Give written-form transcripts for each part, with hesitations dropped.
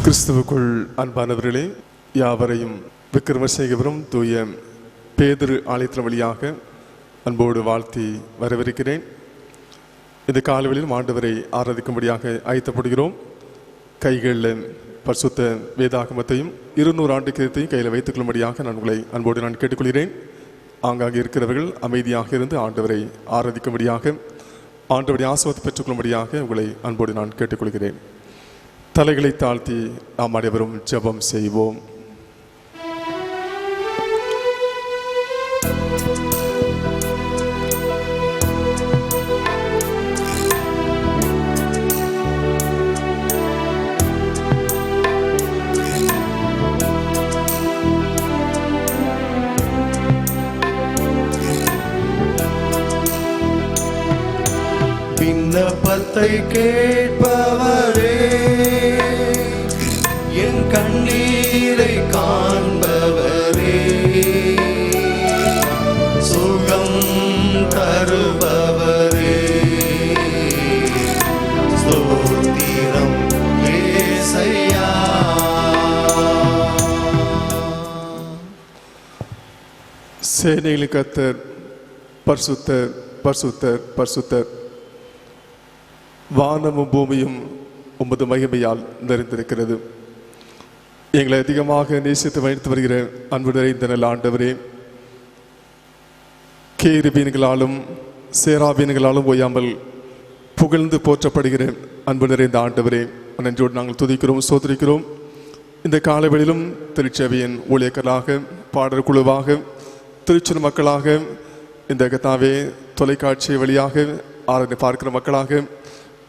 கிறிஸ்துவுக்குள் அன்பானவர்களே, யாவரையும் விக்கிரமசேகரம் தூய பேதுரு ஆலயத்தின் வழியாக அன்போடு வாழ்த்தி வரவிருக்கிறேன். இந்த காலவெளியில் ஆண்டவரை ஆராதிக்கும்படியாக ஆயத்தப்படுகிறோம். கைகளில் பரிசுத்த வேதாகமத்தையும் 200 ஆண்டு கிரத்தையும் கையில் வைத்துக் கொள்ளும்படியாக நான் உங்களை அன்போடு கேட்டுக்கொள்கிறேன். ஆங்காங்கே இருக்கிறவர்கள் அமைதியாக இருந்து ஆண்டவரை ஆராதிக்கும்படியாக, ஆண்டவரை ஆசீர்வாதத்தை பெற்றுக்கொள்ளும்படியாக உங்களை அன்போடு நான் கேட்டுக்கொள்கிறேன். தலைகளை தாழ்த்தி நாம் அனைவரும் ஜெபம் செய்வோம். விண்ணப்பத்தை கேட்பவரே, என் கண்ணீரை காண்பவரே, சுகம் தருபவரே, ஸ்தோத்திரம் இயேசையா. சேனைகளின் கர்த்தர் பரிசுத்தர், பரிசுத்தர், பரிசுத்தர். வானமும் பூமியும் உமது மகிமையால் நிறைந்திருக்கிறது. எங்களை அதிகமாக நேசித்து வைத்து வருகிற அன்பு நிறைந்த நல்ல ஆண்டவரே, கேருபீன்களாலும் சேராபீன்களாலும் ஓயாமல் புகழ்ந்து போற்றப்படுகிற அன்பு நிறைந்த ஆண்டவரே, நன்றியோடு நாங்கள் துதிக்கிறோம், சோதரிக்கிறோம். இந்த காலவெளியிலும் திருச்சபையின் ஊழியர்களாக, பாடல் குழுவாக, திருச்சூர் மக்களாக, இந்த கத்தாவே தொலைக்காட்சி வழியாக ஆராதனை பார்க்கிற மக்களாக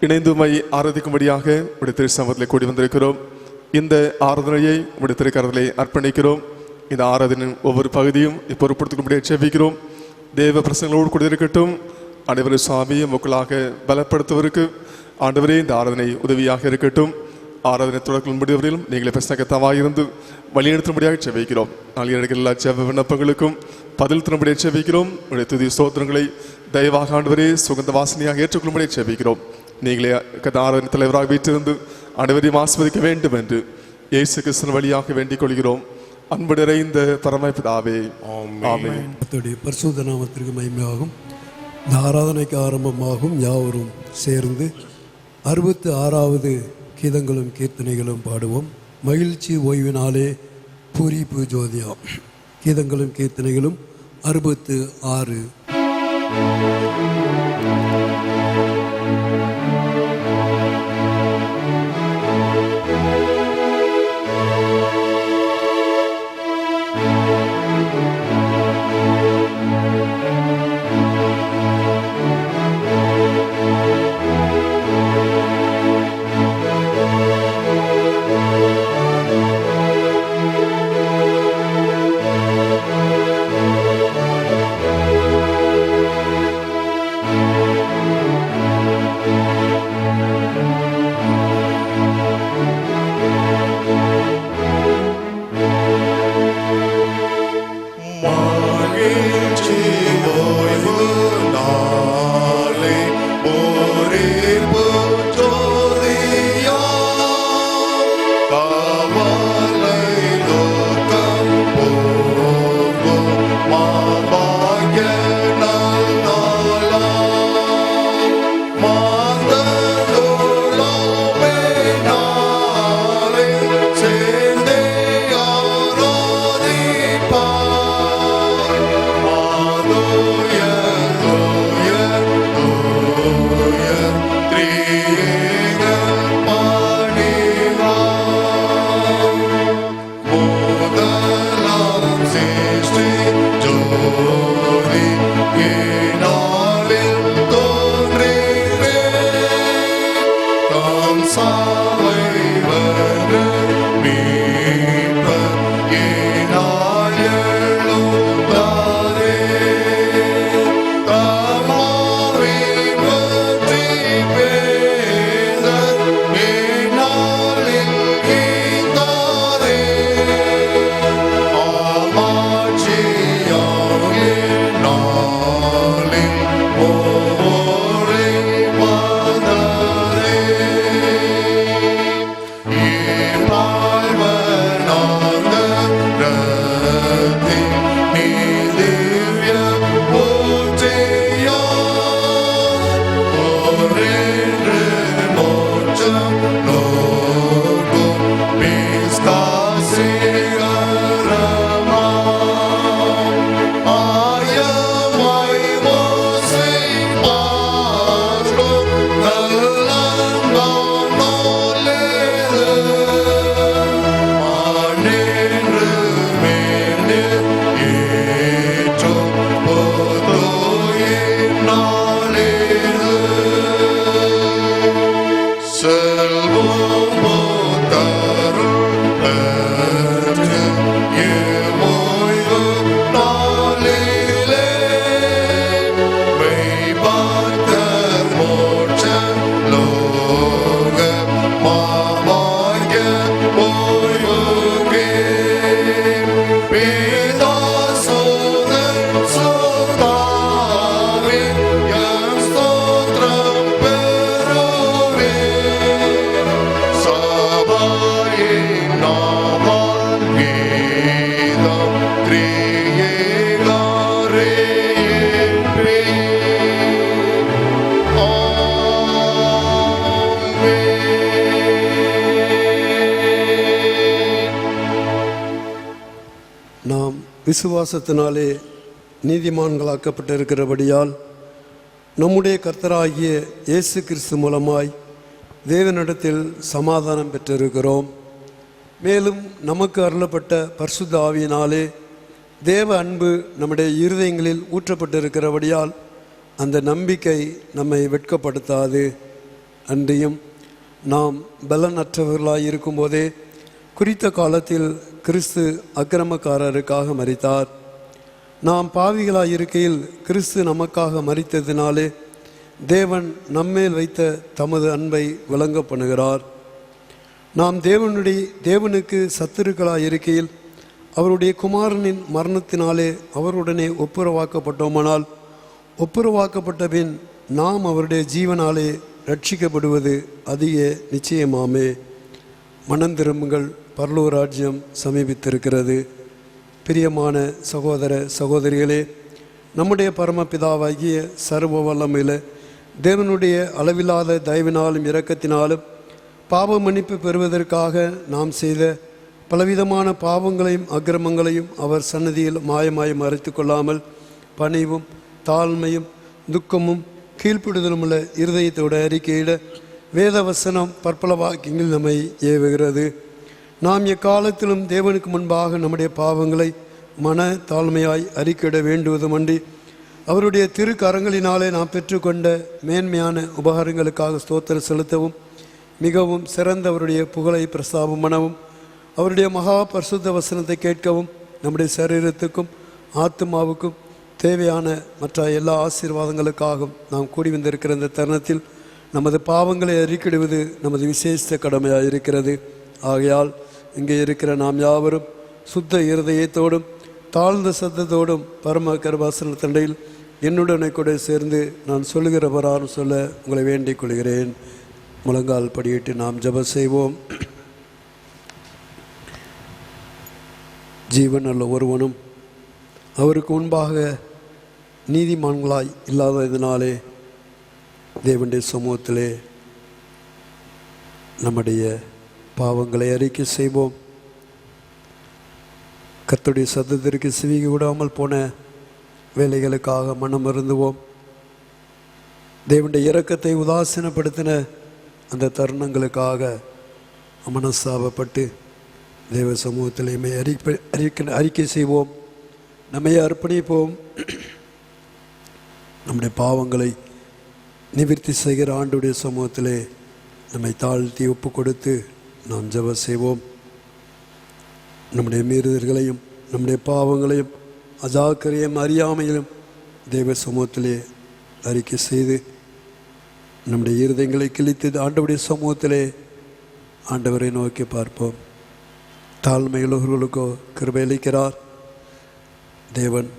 இணைந்துமை ஆராதிக்கும்படியாக உடைய திருச்சமத்தில் கூடி வந்திருக்கிறோம். இந்த ஆராதனையை உடைய திருக்கரத்திலே அர்ப்பணிக்கிறோம். இந்த ஆராதனையின் ஒவ்வொரு பகுதியும் பொறுப்படுத்திக்கும்படியாக செபிக்கிறோம். தேவ பிரசங்களோடு கூட இருக்கட்டும். அனைவரும் சுவாமியை மக்களாக பலப்படுத்துவதற்கு ஆண்டவரே இந்த ஆராதனை உதவியாக இருக்கட்டும். ஆராதனை தொடக்கம் முடிவரையிலும் நீங்களே பிரசனகத்தமாக இருந்து வழிநடத்தும்படியாக செபிக்கிறோம். நாளைய இடங்கள் எல்லா செவ விண்ணப்பங்களுக்கும் பதில் தரும்படியாக செபிக்கிறோம். உடைய துதி ஸ்தோத்திரங்களை தயவாக ஆண்டவரே சுகந்த வாசனையாக ஏற்றுக்கொள்ளும்படியாக செபிக்கிறோம். நீங்களே ஆராதனை தலைவராக வீட்டிலிருந்து அனைவரையும் ஆஸ்வதிக்க வேண்டும் என்று இயேசு கிறிஸ்துவின் வழியாக வேண்டிக் கொள்கிறோம். அன்பு நிறைந்த பரமபிதாவே, ஆமென். பரிசுத்த நாமத்திற்கு மகிமையாகும். இந்த ஆராதனைக்கு ஆரம்பமாகும் யாவரும் சேர்ந்து 66வது கீதங்களும் கீர்த்தனைகளும் பாடுவோம். மகிழ்ச்சி ஓய்வினாலே பூரிப்பு ஜோதியா. கீதங்களும் கீர்த்தனைகளும் 66. விசுவாசத்தினாலே நீதிமான்களாக்கப்பட்டிருக்கிறபடியால் நம்முடைய கர்த்தராகிய இயேசு கிறிஸ்து மூலமாய் தேவனிடத்தில் சமாதானம் பெற்றிருக்கிறோம். மேலும் நமக்கு அருளப்பட்ட பரிசுத்த ஆவியினாலே தேவ அன்பு நம்முடைய இருதயங்களில் ஊற்றப்பட்டிருக்கிறபடியால் அந்த நம்பிக்கை நம்மை வெட்கப்படுத்தாது. அன்றியும் நாம் பலனற்றவர்களாய் இருக்கும்போதே குறித்த காலத்தில் கிறிஸ்து அக்கிரமக்காரருக்காக மரித்தார். நாம் பாவிகளாய் இருக்கையில் கிறிஸ்து நமக்காக மரித்ததினாலே தேவன் நம்மேல் வைத்த தமது அன்பை விளங்க பண்ணுகிறார். நாம் தேவனுக்கு சத்துருக்களாய் இருக்கையில் அவருடைய குமாரனின் மரணத்தினாலே அவருடனே ஒப்புரவாக்கப்பட்டோமானால் ஒப்புரவாக்கப்பட்ட பின் நாம் அவருடைய ஜீவனாலே ரட்சிக்கப்படுவது அதிக நிச்சயமாமே. மனம் திரும்புங்கள், பரலோக ராஜ்யம் சமீபித்திருக்கிறது. பிரியமான சகோதர சகோதரிகளே, நம்முடைய பரமபிதாவாகிய சர்வ வல்லமையில் தேவனுடைய அளவில்லாத தயவினாலும் இரக்கத்தினாலும் பாவ மன்னிப்பு பெறுவதற்காக நாம் செய்த பலவிதமான பாவங்களையும் அக்கிரமங்களையும் அவர் சன்னதியில் மாயமாய் மறைத்து கொள்ளாமல் பணிவும் தாழ்மையும் துக்கமும் கீழ்ப்பிடுதலுமுள்ள இருதயத்தோடு அறிக்கையிட வேத வசனம் பற்பல வாக்கியங்கள் நம்மை ஏவுகிறது. நாம் எக்காலத்திலும் தேவனுக்கு முன்பாக நம்முடைய பாவங்களை மன தாழ்மையாய் அறிக்கையிட வேண்டுவதுமன்றி அவருடைய திருக்கரங்களினாலே நாம் பெற்றுக்கொண்ட மேன்மையான உபகாரங்களுக்காக ஸ்தோத்திரம் செலுத்தவும் மிகவும் சிறந்த அவருடைய புகழை பிரஸ்தாபம் பண்ணவும் அவருடைய மகா பரிசுத்த வசனத்தை கேட்கவும் நம்முடைய சரீரத்துக்கும் ஆத்மாவுக்கும் தேவையான மற்ற எல்லா ஆசீர்வாதங்களுக்காகவும் நாம் கூடி வந்திருக்கிற இந்த தருணத்தில் நமது பாவங்களை அறிக்கையிடுவது நமது விசேஷ கடமையாக இருக்கிறது. ஆகையால் இங்கே இருக்கிற நாம் யாவரும் சுத்த இருதயத்தோடும் தாழ்ந்த சத்தத்தோடும் பரம கருபாசன தண்டையில் என்னுடனே கூட சேர்ந்து நான் சொல்லுகிற வரான்னு சொல்ல உங்களை வேண்டிக் கொள்கிறேன். முழங்கால் படியிட்டு நாம் ஜெபம் செய்வோம். ஜீவன் அல்ல ஒருவனும் அவருக்கு முன்பாக நீதிமான்களாய் இல்லாததினாலே தேவனுடைய சமூகத்திலே நம்முடைய பாவங்களை அறிக்கை செய்வோம். கர்த்தருடைய சத்தத்திற்கு செவி விடாமல் போன வேலைகளுக்காக மனம் வருந்துவோம். தேவனுடைய இரக்கத்தை உதாசீனப்படுத்தின அந்த தருணங்களுக்காக மனஸ்தாபப்பட்டு தேவ சமூகத்திலேயுமே அறிக்கை செய்வோம். நம்மை அர்ப்பணிப்போம். நம்முடைய பாவங்களை நிவர்த்தி செய்கிற ஆண்டுடைய சமூகத்திலே நம்மை தாழ்த்தி ஒப்பு கொடுத்து நாம் ஜெபம் செய்வோம். நம்முடைய மீறுதல்களையும் நம்முடைய பாவங்களையும் அஜாக்கிரதையும் அறியாமையிலும் தேவ சமூகத்திலே அறிக்கை செய்து நம்முடைய இருதயங்களை கிழித்து ஆண்டவருடைய சமூகத்திலே ஆண்டவரை நோக்கி பார்ப்போம். தாழ்மையுள்ளவர்களுக்கோ கிருபையளிக்கிறார். தேவன்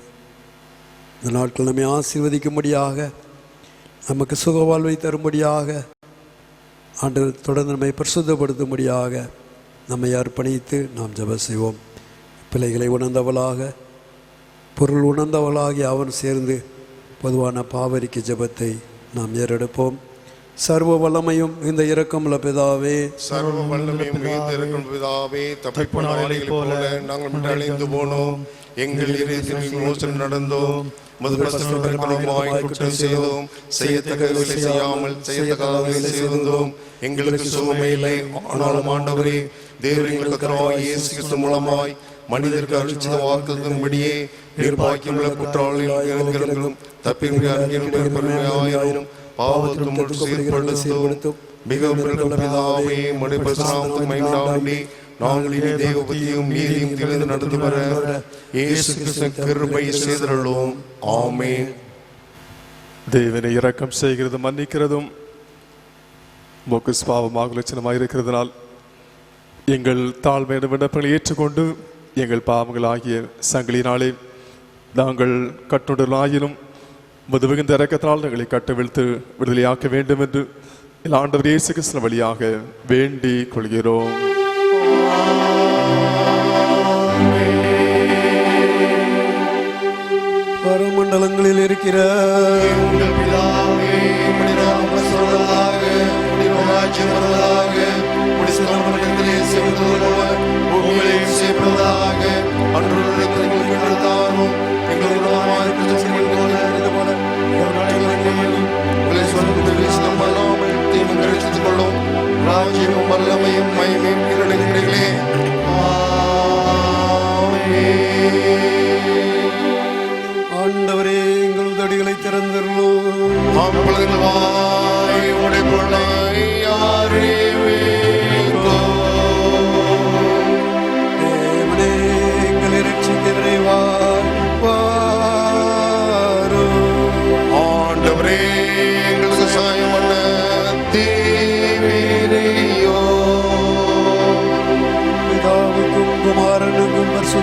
இந்த நாட்கள் நம்மை ஆசீர்வதிக்கும்படியாக நமக்கு சுகவாழ்வை தரும்படியாக ஆண்டவர் தொடர்ந்து நம்மை பரிசுத்தப்படுத்தும்படியாக நம்மை அர்ப்பணித்து நாம் ஜெபம் செய்வோம். பிள்ளைகளை உணர்ந்தவளாக பொருள் உணர்ந்தவளாகி அவன் சேர்ந்து பொதுவான பாவரிக்கை ஜெபத்தை நாம் ஏறெடுப்போம். சர்வ வல்லமையும் இந்த இரக்கமுள்ள பிதாவே, சர்வ வல்லமையும் மிகுந்த இரக்கம் பிதாவே, தப்பிப்போன ஆடுகளைப் போல நாங்கள் அழிந்து போனோம். எங்கள் இதயத்தில் மோசம் நடந்தோம். மதுபஸ்தமாய் குற்றம் செய்தோம். செய்யத்தக்கதை செய்யாமல் செய்யத்தக்கதை செய்தோம். எங்களுக்கு சுகமே இல்லை. ஆனாலும் ஆண்டவரே, தேவன் எங்களுக்கு கர்த்தராகிய இயேசு கிறிஸ்து மூலமாய் மனிதருக்கு அளித்த வாக்குறுதியின்படியே நிர்பாக்கியமுள்ள குற்றவாளிகளும் தப்பியாயினும் பாவத்தும் சீர்படுத்தும் மிகவும் பிதாவே, மடிபசாமி நாங்கள் இனி தேவ புத்தியும் நீதியும் தெரிந்து நடந்து வர இயேசு கிறிஸ்து கிருபை செய்தருளும். ஆமென். தேவனை இரக்கம் செய்கிறதும் மன்னிக்கிறதும் மோக்கஸ் பாவமாக லட்சணமாக இருக்கிறதுனால் எங்கள் தாழ்மையான விண்ணப்பங்களை ஏற்றுக்கொண்டு எங்கள் பாவங்கள் ஆகிய சங்கிலினாலே நாங்கள் கட்டுடலாயினும் மது மிகுந்த இரக்கத்தினால் எங்களை கட்டவிழ்த்து விடுதலையாக்க வேண்டும் என்று ஆண்டவர் இயேசு கிறிஸ்து வழியாக வேண்டிக் கொள்கிறோம். பரமண்டலங்களில் இருக்கிற எங்கள் பிதாவே, உம்முடைய நாமம் சொல்வதாக, உம்முடைய ராஜ்யம் வருவதாக, உம்முடைய சித்தம் செய்வதாக, பூமியிலே செய்வதாக, அன்றுள்ள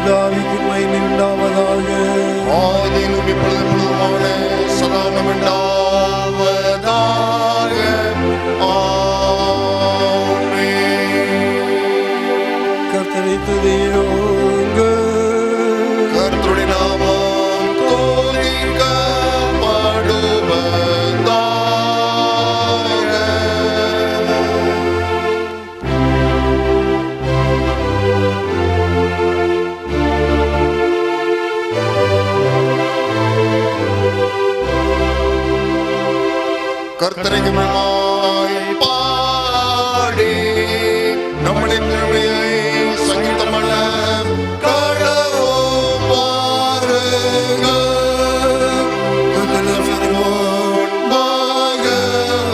பரிசுத்தாவிக்கு மகிமை உண்டாவதாக. ஆதியிலும் இப்பொழுதும் எப்பொழுதுமான சதானம் உண்டாவதாக. ஆமென். கர்த்தரை துதியுங்கள். கர்த்தருடைய நாமம் தோனிக்கப்படுவதாக. கர்த்தருக்கு மகிமை பாடி நம்முடைய திருமையை சங்கீதமல்ல கடவோம் வாருங்கள். முன்பாக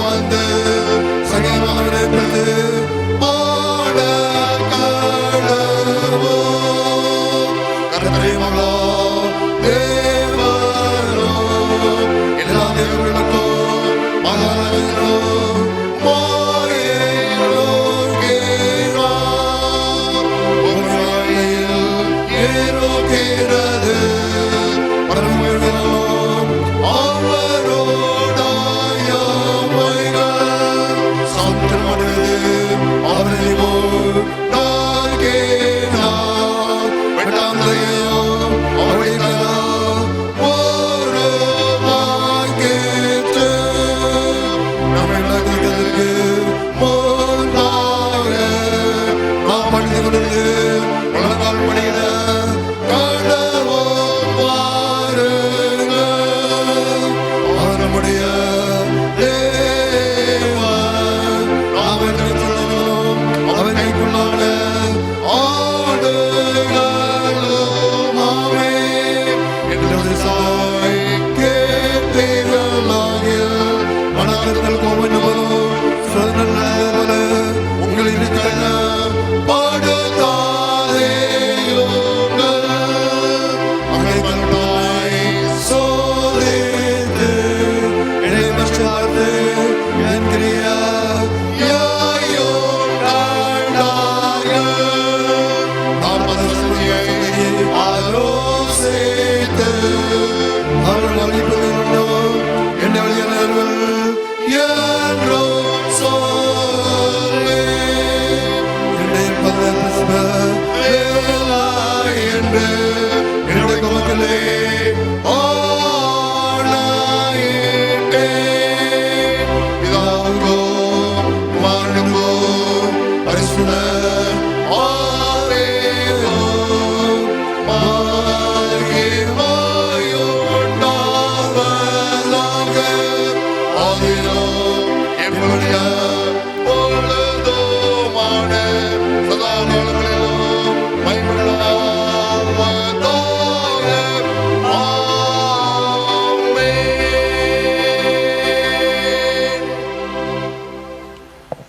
வந்து சங்கீதமடைந்து பாட கடவோம். கர்த்தரை மகா தேவனோ எல்லா தேவர்களுக்கும்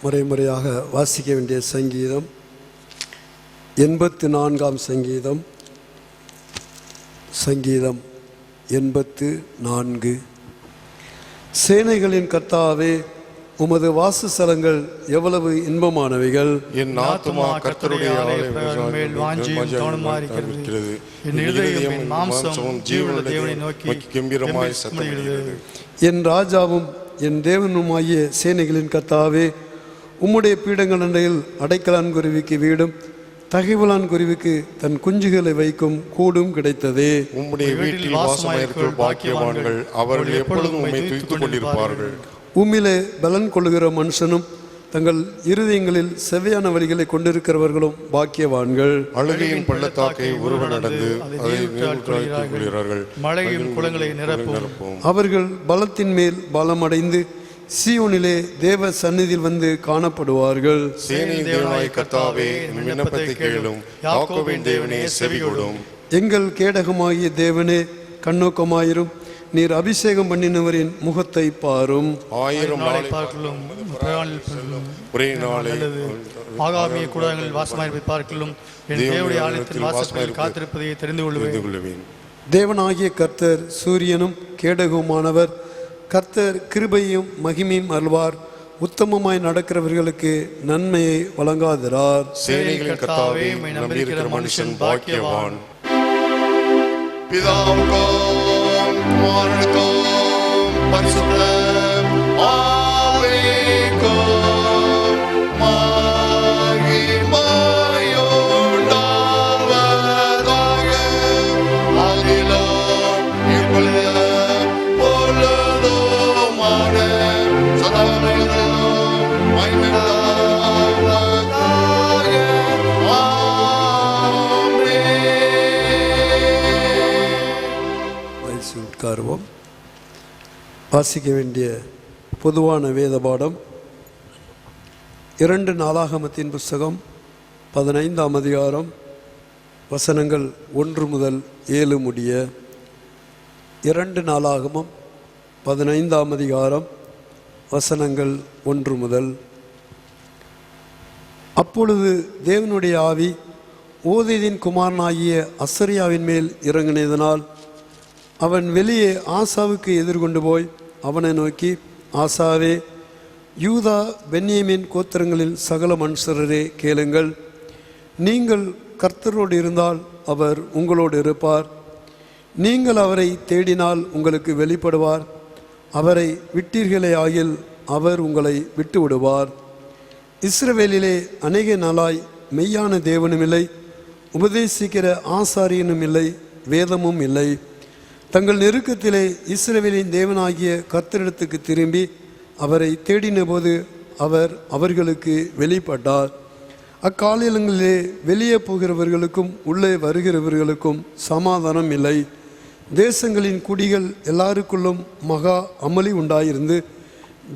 முறைமுறையாக வாசிக்க வேண்டிய சங்கீதம் 84ஆம் சங்கீதம். சங்கீதம் 84. சேனைகளின் கர்த்தாவே, உமது வாசஸ்தலங்கள் எவ்வளவு இன்பமானவைகள். என் ஆத்துமா கர்த்தருடைய ஆலயத்தின் மேல் வாஞ்சியும் தாகமுமாய் இருக்கிறது. என் இருதயம் என் மாம்சமும் ஜீவனுள்ள தேவனை நோக்கி கெம்பீரமாய் சத்தமிடுகிறது. என் ராஜாவும் என் தேவனுமாகிய சேனைகளின் கர்த்தாவே, உம்முடைய பீடங்கள் அண்டையில் அடைக்கலான் குருவிக்கு வீடும் தகைவலான் குருவிக்கு தன் குஞ்சுகளை வைக்கும் கூடும் கிடைத்ததே. உம்முடைய வீட்டில் வாசமாயிருக்கிற பாக்கியவான்கள், அவர்கள் எப்பொழுதும் உம்மை துதித்துக் கொண்டிருப்பார்கள். உம்மிலே பலன் கொள்ளுகிற மனுஷனும் தங்கள் இருதயங்களில் செவ்வையான வழிகளை கொண்டிருக்கிறவர்களும் பாக்கியவான்கள். அழுகையின் பள்ளத்தாக்கை ஒருவன் நடந்து அதை கொள்கிறார்கள். மழையின் குளங்களை நிரப்பும். அவர்கள் பலத்தின் மேல் பலமடைந்து சீயோனிலே தேவ சந்நிதியில் வந்து காணப்படுவார்கள். சேனையின் தேவனாகிய கர்த்தாவே, என் விண்ணப்பத்தை கேளும். யாக்கோபின் தேவனே, செவிகொடும். எங்கள் கேடகமாகிய தேவனே, கண்ணோக்கமாயிரும். நீர் அபிஷேகம் பண்ணினவரின் முகத்தை பாரும். 1000 நாளை பார்க்கலும் ஒரே நாளை ஆகாமிய கூடாரங்களில் வாசமாயிருப்பதை பார்க்கலும் என் தேவனுடைய ஆலயத்தின் வாசல்களில் காத்திருப்பதை தெரிந்து கொள்வேன். தேவனாகிய கர்த்தர் சூரியனும் கேடகமானவர். கர்த்தர் கிருபையும் மகிமையும் அருள்வார். உத்தமமாய் நடக்கிறவர்களுக்கு நன்மையை வழங்காதிரார். சேனைகளின் கர்த்தாவே, உம்மை நம்பியிருக்கிற மனுஷன் பாக்கியவான். பிதாவுக்கும் குமாரனுக்கும் பரிசுத்த ஆவிக்கும் மகிமையுண்டாவதாக. ஆதியிலும் இப்பொழுதும் பொழுதுமான சதா காலங்களிலும் மகிமையுண்டாவதாக. உட்காருவோம். வாசிக்க வேண்டிய பொதுவான வேத பாடம் 2 நாளாகமத்தின் புஸ்தகம் 15ஆம் அதிகாரம் வசனங்கள் 1 முதல் 7 முடிய. 2 நாளாகமம் 15ஆம் அதிகாரம் வசனங்கள் 1 முதல். அப்பொழுது தேவனுடைய ஆவி ஓதேதின் குமாரனாகிய அசரியாவின் மேல் இறங்கினதனால் அவன் வெளியே ஆசாவுக்கு எதிர்கொண்டு போய் அவனை நோக்கி, ஆசாவே, யூதா பென்யமீன் கோத்திரங்களில் சகல மனுஷரே கேளுங்கள். நீங்கள் கர்த்தரோடு இருந்தால் அவர் உங்களோடு இருப்பார். நீங்கள் அவரை தேடினால் உங்களுக்கு வெளிப்படுவார். அவரை விட்டீர்களே ஆகில் அவர் உங்களை விட்டு விடுவார். இஸ்ரவேலிலே அநேக நாளாய் மெய்யான தேவனும் இல்லை, உபதேசிக்கிற ஆசாரியனும் இல்லை, வேதமும் இல்லை. தங்கள் நெருக்கத்திலே இஸ்ரவேலின் தேவனாகிய கர்த்தரிடத்துக்கு திரும்பி அவரை தேடின போது அவர் அவர்களுக்கு வெளிப்பட்டார். அக்காலங்களிலே வெளியே போகிறவர்களுக்கும் உள்ளே வருகிறவர்களுக்கும் சமாதானம் இல்லை. தேசங்களின் குடிகள் எல்லாருக்குள்ளும் மகா அமளி உண்டாயிருந்து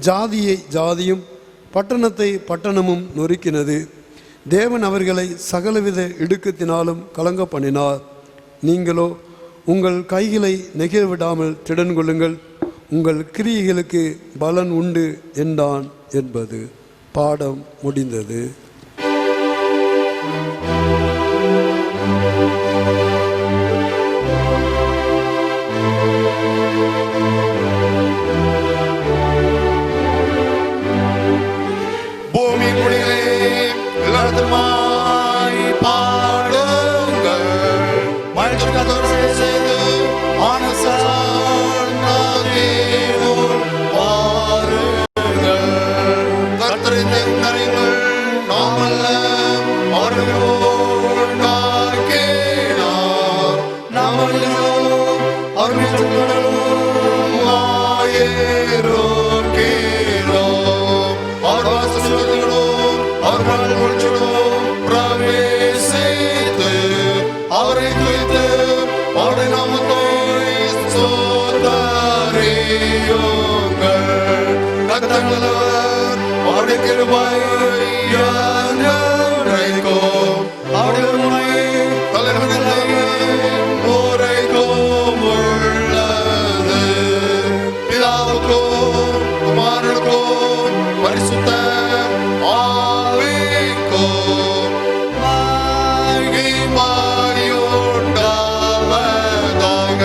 ஜாதியை ஜாதியும் பட்டணத்தை பட்டணமும் நொறுக்கினது. தேவன் அவர்களை சகலவித இடுக்கத்தினாலும் கலங்க பண்ணினார். நீங்களோ உங்கள் கைகளை நெகிழ விடாமல் திடன் கொள்ளுங்கள், உங்கள் கிரியைகளுக்கு பலன் உண்டு என்றான் என்பது. பாடம் முடிந்தது. பூமி குடிகளே எல்லாத்துமாய் பாடுங்கள், மனிதர்கள் செய்து ஆனசால் பாருங்கள். கர்த்தரை தேவனறியுங்கள், நாம் அல்ல அவர்கள் உண்டாக்கினார். நாம் அல்லோம் அவர்கள் ஆயிருக்கிறோம். அவர் வாசல்களும் அவர்கள் ஒளிச்சிடும் பிரவேசித்து அவரை துதித்து அவருடைய நாமத்தை ஸ்தோத்தரியுங்கள். கர்த்தர் நல்லவர், அவருடைய கிருபை என்றென்றைக்கும், அவருடைய உண்மை தலைமுறைக்கும் உள்ளது. பிதாவுக்கும் குமாரனுக்கும் பரிசுத்த ஆவிக்கும் மகிமையுண்டாவதாக.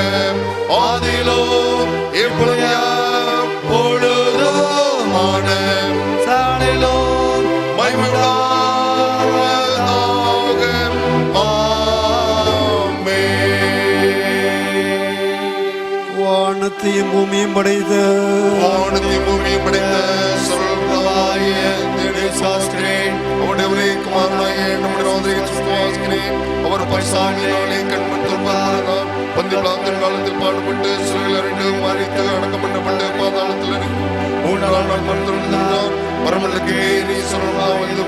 ஆதியிலும் இப்பொழுதும் பொழுதுமான சாலிலும் மகிமையுண்டாவதாக. ஆமென். வானத்தையும் பூமியும் படைத்த சொல்வாய சாஸ்திரேன் அவருடைய ஒரே குமாரனாய நம்முடைய வாசிக்கிறேன். அவர் பரிசாலினாலே கண்மணத்தில் பார்த்தார். பந்திபிளாத்தின் காலத்தில் பாடுபட்டு சிறையில் அறிந்து மறித்து அடக்கம் பண்ணப்பட்டு பாதாளத்தில் இறங்கி 3 நாள் மரணத்திலிருந்தார். பரமலுக்கு ஏறி சொல்வா வந்து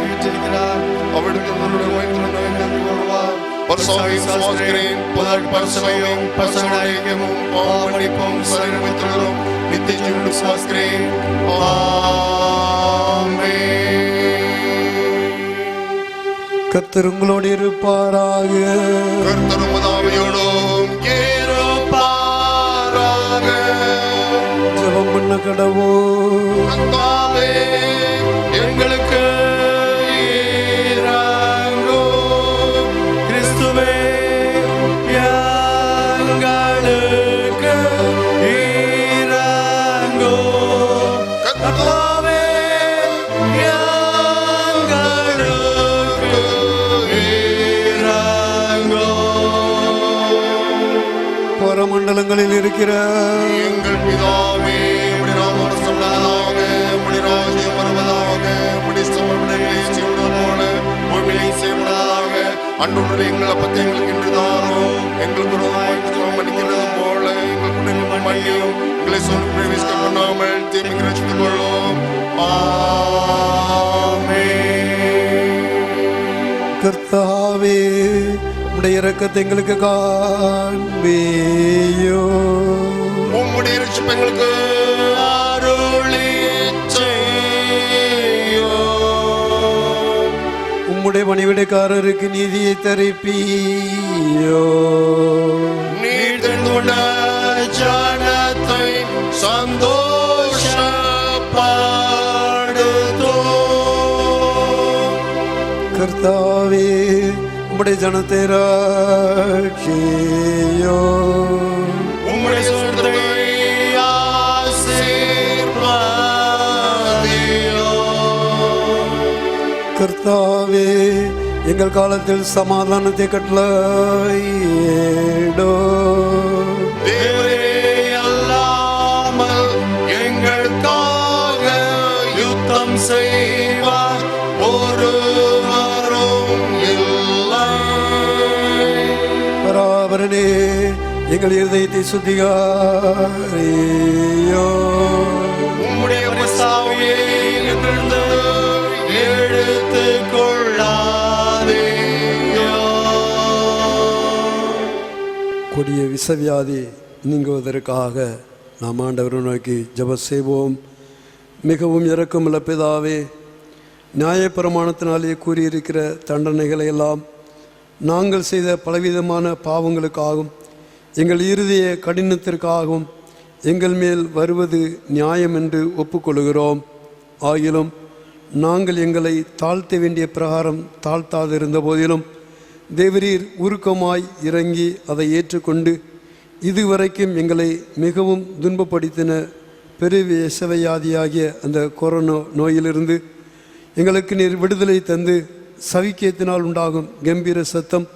வீற்றிருக்கிறார். அவரிடத்தில் வருவார். பரிசாவையும் சுவாசிக்கிறேன். பரிசவையும் பரிசனையும் பாவமன்னிப்பும் சரணமைத்துள்ளதும் நித்திய ஜீவனும் சுவாசிக்கிறேன். கர்த்தர் உங்களோடு இருப்பாராக. கர்த்தர் உமது ஆவியோடும் இருப்பாராக. ஜெபம் பண்ண கடவோம். கர்த்தாவே, எங்களுக்கு இரங்கும். கிறிஸ்துவே எங்களுக்கு இரங்கும். கர்த்தாவே, வானங்களில் இருக்கிற எங்கள் பிதாவே, உம்முடைய நாமம் பரிசுத்தமாவதாக, உம்முடைய ராஜ்யம் வருவதாக, உம்முடைய சித்தம் செய்வது போல பூமியிலே செய்யப்படுவதாக. அன்றுள்ள எங்கள் அப்பத்தை எங்களுக்கு இன்று தாரும். எங்களுக்கு விரோதமாய் மன்னிக்கிறது போல எங்கள் குற்றங்களை மன்னியும். எங்களை சோதனையில் பிரவேசிக்க பண்ணாமல் தீமைக்கு ரட்சித்துக் கொள்ளும். கர்த்தாவே, உம்முடைய இரக்கத்தை எங்களுக்கு காண்பியோ. உம்முடைய ரட்சிப்பு எங்களுக்கு அருளிச் செய்யும். உம்முடைய பணிவிடைக்காரருக்கு நீதியை தரிப்பியோ. நீர் தெரிந்து கொண்ட ஜனத்தை சந்தோஷப்படுத்தும். கர்த்தாவே, உம்முடைய ஜனத்தை ரட்சியோ. உம்முடைய சொந்தத்தை ஆசீர்வதியும். கர்த்தாவே, எங்கள் காலத்தில் சமாதானத்தை கட்டளையிடோ. தேவரே அல்லாமல் எங்களுக்காக யுத்தம் செய்வார் ஒருவரும் இல்லை. பராபரனே, எங்கள் இருதயத்தை சுத்திகாரியோ. உம்முடைய பிரஸ்தாவியை எங்களிருந்து எடுத்துக் கொள்ளாதேயோ. கொடிய விசவியாதி நீங்குவதற்காக நாம் ஆண்டவரை நோக்கி ஜெபம் செய்வோம். மிகவும் இரக்கமுள்ள பிதாவே, நியாயப்பிரமாணத்தினாலே கூறியிருக்கிற தண்டனைகளை எல்லாம் நாங்கள் செய்த பலவிதமான பாவங்களுக்காகவும் எங்கள் இருதய கடினத்திற்காகவும் எங்கள் மேல் வருவது நியாயம் என்று ஒப்புக்கொள்கிறோம். ஆகிலும் நாங்கள் எங்களை தாழ்த்த வேண்டிய பிரகாரம் தாழ்த்தாதிருந்த போதிலும் தேவரீர் உருக்கமாய் இறங்கி அதை ஏற்றுக்கொண்டு இதுவரைக்கும் எங்களை மிகவும் துன்பப்படுத்தின பெருவிசவையாதியாகிய அந்த கொரோனா நோயிலிருந்து எங்களுக்கு நீர் விடுதலை தந்து சவிக்கியத்தினால் உண்டாகும் கம்பீர சத்தம்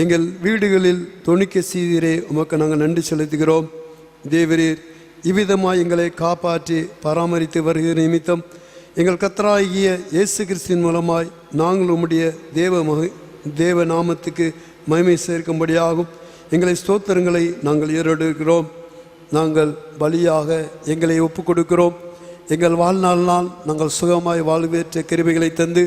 எங்கள் வீடுகளில் தொனிக்க செய்தீரே, உமக்கு நாங்கள் நன்றி செலுத்துகிறோம். தேவரீர் இவ்விதமாய் எங்களை காப்பாற்றி பராமரித்து வருகிற நிமித்தம் எங்கள் கர்த்தராகிய இயேசு கிறிஸ்துவின் மூலமாய் நாங்கள் உம்முடைய தேவ நாமத்துக்கு மகிமை சேர்க்கும்படியாகும் எங்களை ஸ்தோத்திரங்களை நாங்கள் ஏறெடுக்கிறோம். நாங்கள் பலியாக எங்களை ஒப்புக் கொடுக்கிறோம். எங்கள் வாழ்நாள் நாங்கள் சுகமாய் வாழ்வேற்ற கிருபைகளை தந்து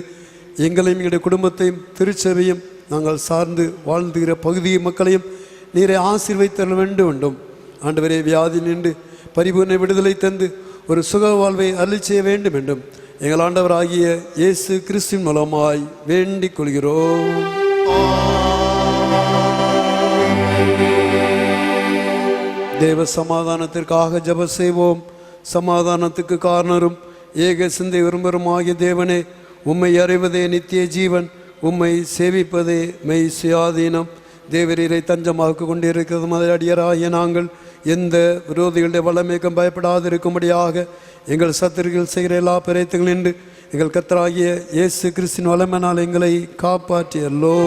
எங்களையும் எங்களுடைய குடும்பத்தையும் திருச்சபையும் நாங்கள் சார்ந்து வாழ்ந்துகிற பகுதி மக்களையும் நீரை ஆசீர்வதித்தர வேண்டும். ஆண்டவரே, வியாதி நின்று பரிபூர்ண விடுதலை தந்து ஒரு சுக வாழ்வை அருளி செய்ய வேண்டும் என்றும் எங்கள் ஆண்டவராகிய இயேசு கிறிஸ்துவின் மூலமாய் வேண்டிக் கொள்கிறோம். தேவ சமாதானத்திற்காக ஜெபம் செய்வோம். சமாதானத்துக்கு காரணரும் ஏக சிந்தை விரும்பருமாகிய தேவனே, உம்மை அறிவதே நித்திய ஜீவன், உம்மை சேவிப்பதே மெய் சுயாதீனம். தேவரீரை தஞ்சமாக கொண்டிருக்கிறது மதியடியராகிய நாங்கள் எந்த விரோதிகளுடைய வல்லமைக்கும் பயப்படாதிருக்கும்படியாக எங்கள் சத்துருக்கள் செய்கிற எல்லா பிரயத்தங்கள் நின்று எங்கள் கர்த்தராகிய இயேசு கிறிஸ்துவின் வல்லமையினால் எங்களை காப்பாற்றியல்லோ.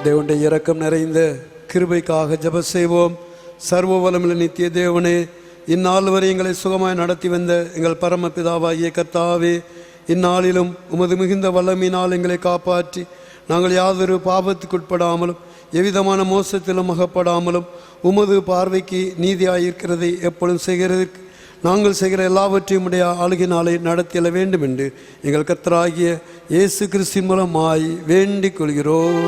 தேவனுடைய இரக்கம் நிறைந்த கிருபைக்காக ஜெபம் செய்வோம். சர்வ வல்லமையுள்ள நித்திய தேவனே, இந்நாள் வரை எங்களை சுகமாய் நடத்தி வந்த எங்கள் பரமபிதாவாகிய கர்த்தாவே, இந்நாளிலும் உமது மிகுந்த வல்லமையினால் எங்களை காப்பாற்றி நாங்கள் யாதொரு பாவத்துக்குட்படாமலும் எவ்விதமான மோசத்திலும் அகப்படாமலும் உமது பார்வைக்கு நீதியாயிருக்கிறதை எப்பொழுதும் செய்கிறதற்கு நாங்கள் செய்கிற எல்லாவற்றையும் உடைய ஆளுகினாலே நடத்தியல வேண்டும் என்று எங்கள் கர்த்தராகிய இயேசு கிறிஸ்துவின் மூலமாய் வேண்டிக் கொள்கிறோம்.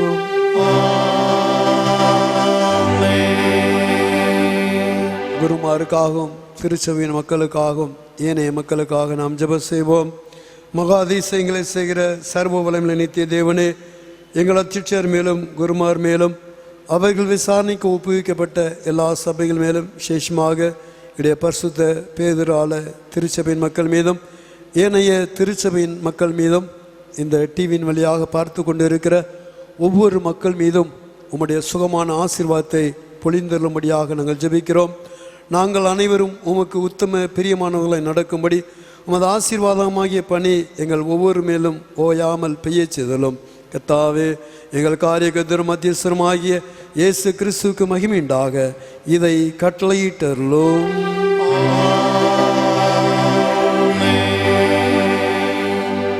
குருமாருக்காகவும் திருச்சபையின் மக்களுக்காகவும் ஏனைய மக்களுக்காக நாம் ஜெபம் செய்வோம். மகாதிசயங்களை செய்கிற சர்வ வல்லமையுள்ள நித்திய தேவனே, எங்கள் அச்சிஷ்டர் மேலும் குருமார் மேலும் அவர்கள் விசாரணைக்கு ஒப்புவிக்கப்பட்ட எல்லா சபைகள் மேலும் விசேஷமாக இடைய பரிசுத்த பேதுரால திருச்சபையின் மக்கள் மீதும் ஏனைய திருச்சபையின் மக்கள் மீதும் இந்த டிவியின் வழியாக பார்த்து கொண்டு இருக்கிற ஒவ்வொரு மக்கள் மீதும் உம்முடைய சுகமான ஆசீர்வாதத்தை பொழிந்தருளும்படியாக நாங்கள் ஜெபிக்கிறோம். நாங்கள் அனைவரும் உமக்கு உத்தம பிரியமானவர்களை நடக்கும்படி உமது ஆசீர்வாதமாகிய பணி எங்கள் ஒவ்வொரு மேலும் ஓயாமல் பெய்ய செய்தலும் கர்த்தாவே, எங்கள் காரியகர்த்தரும் மத்தியஸ்தருமாகிய இயேசு கிறிஸ்துவுக்கு மகிமையுண்டாக இதை கட்டளையிட்டருளும்.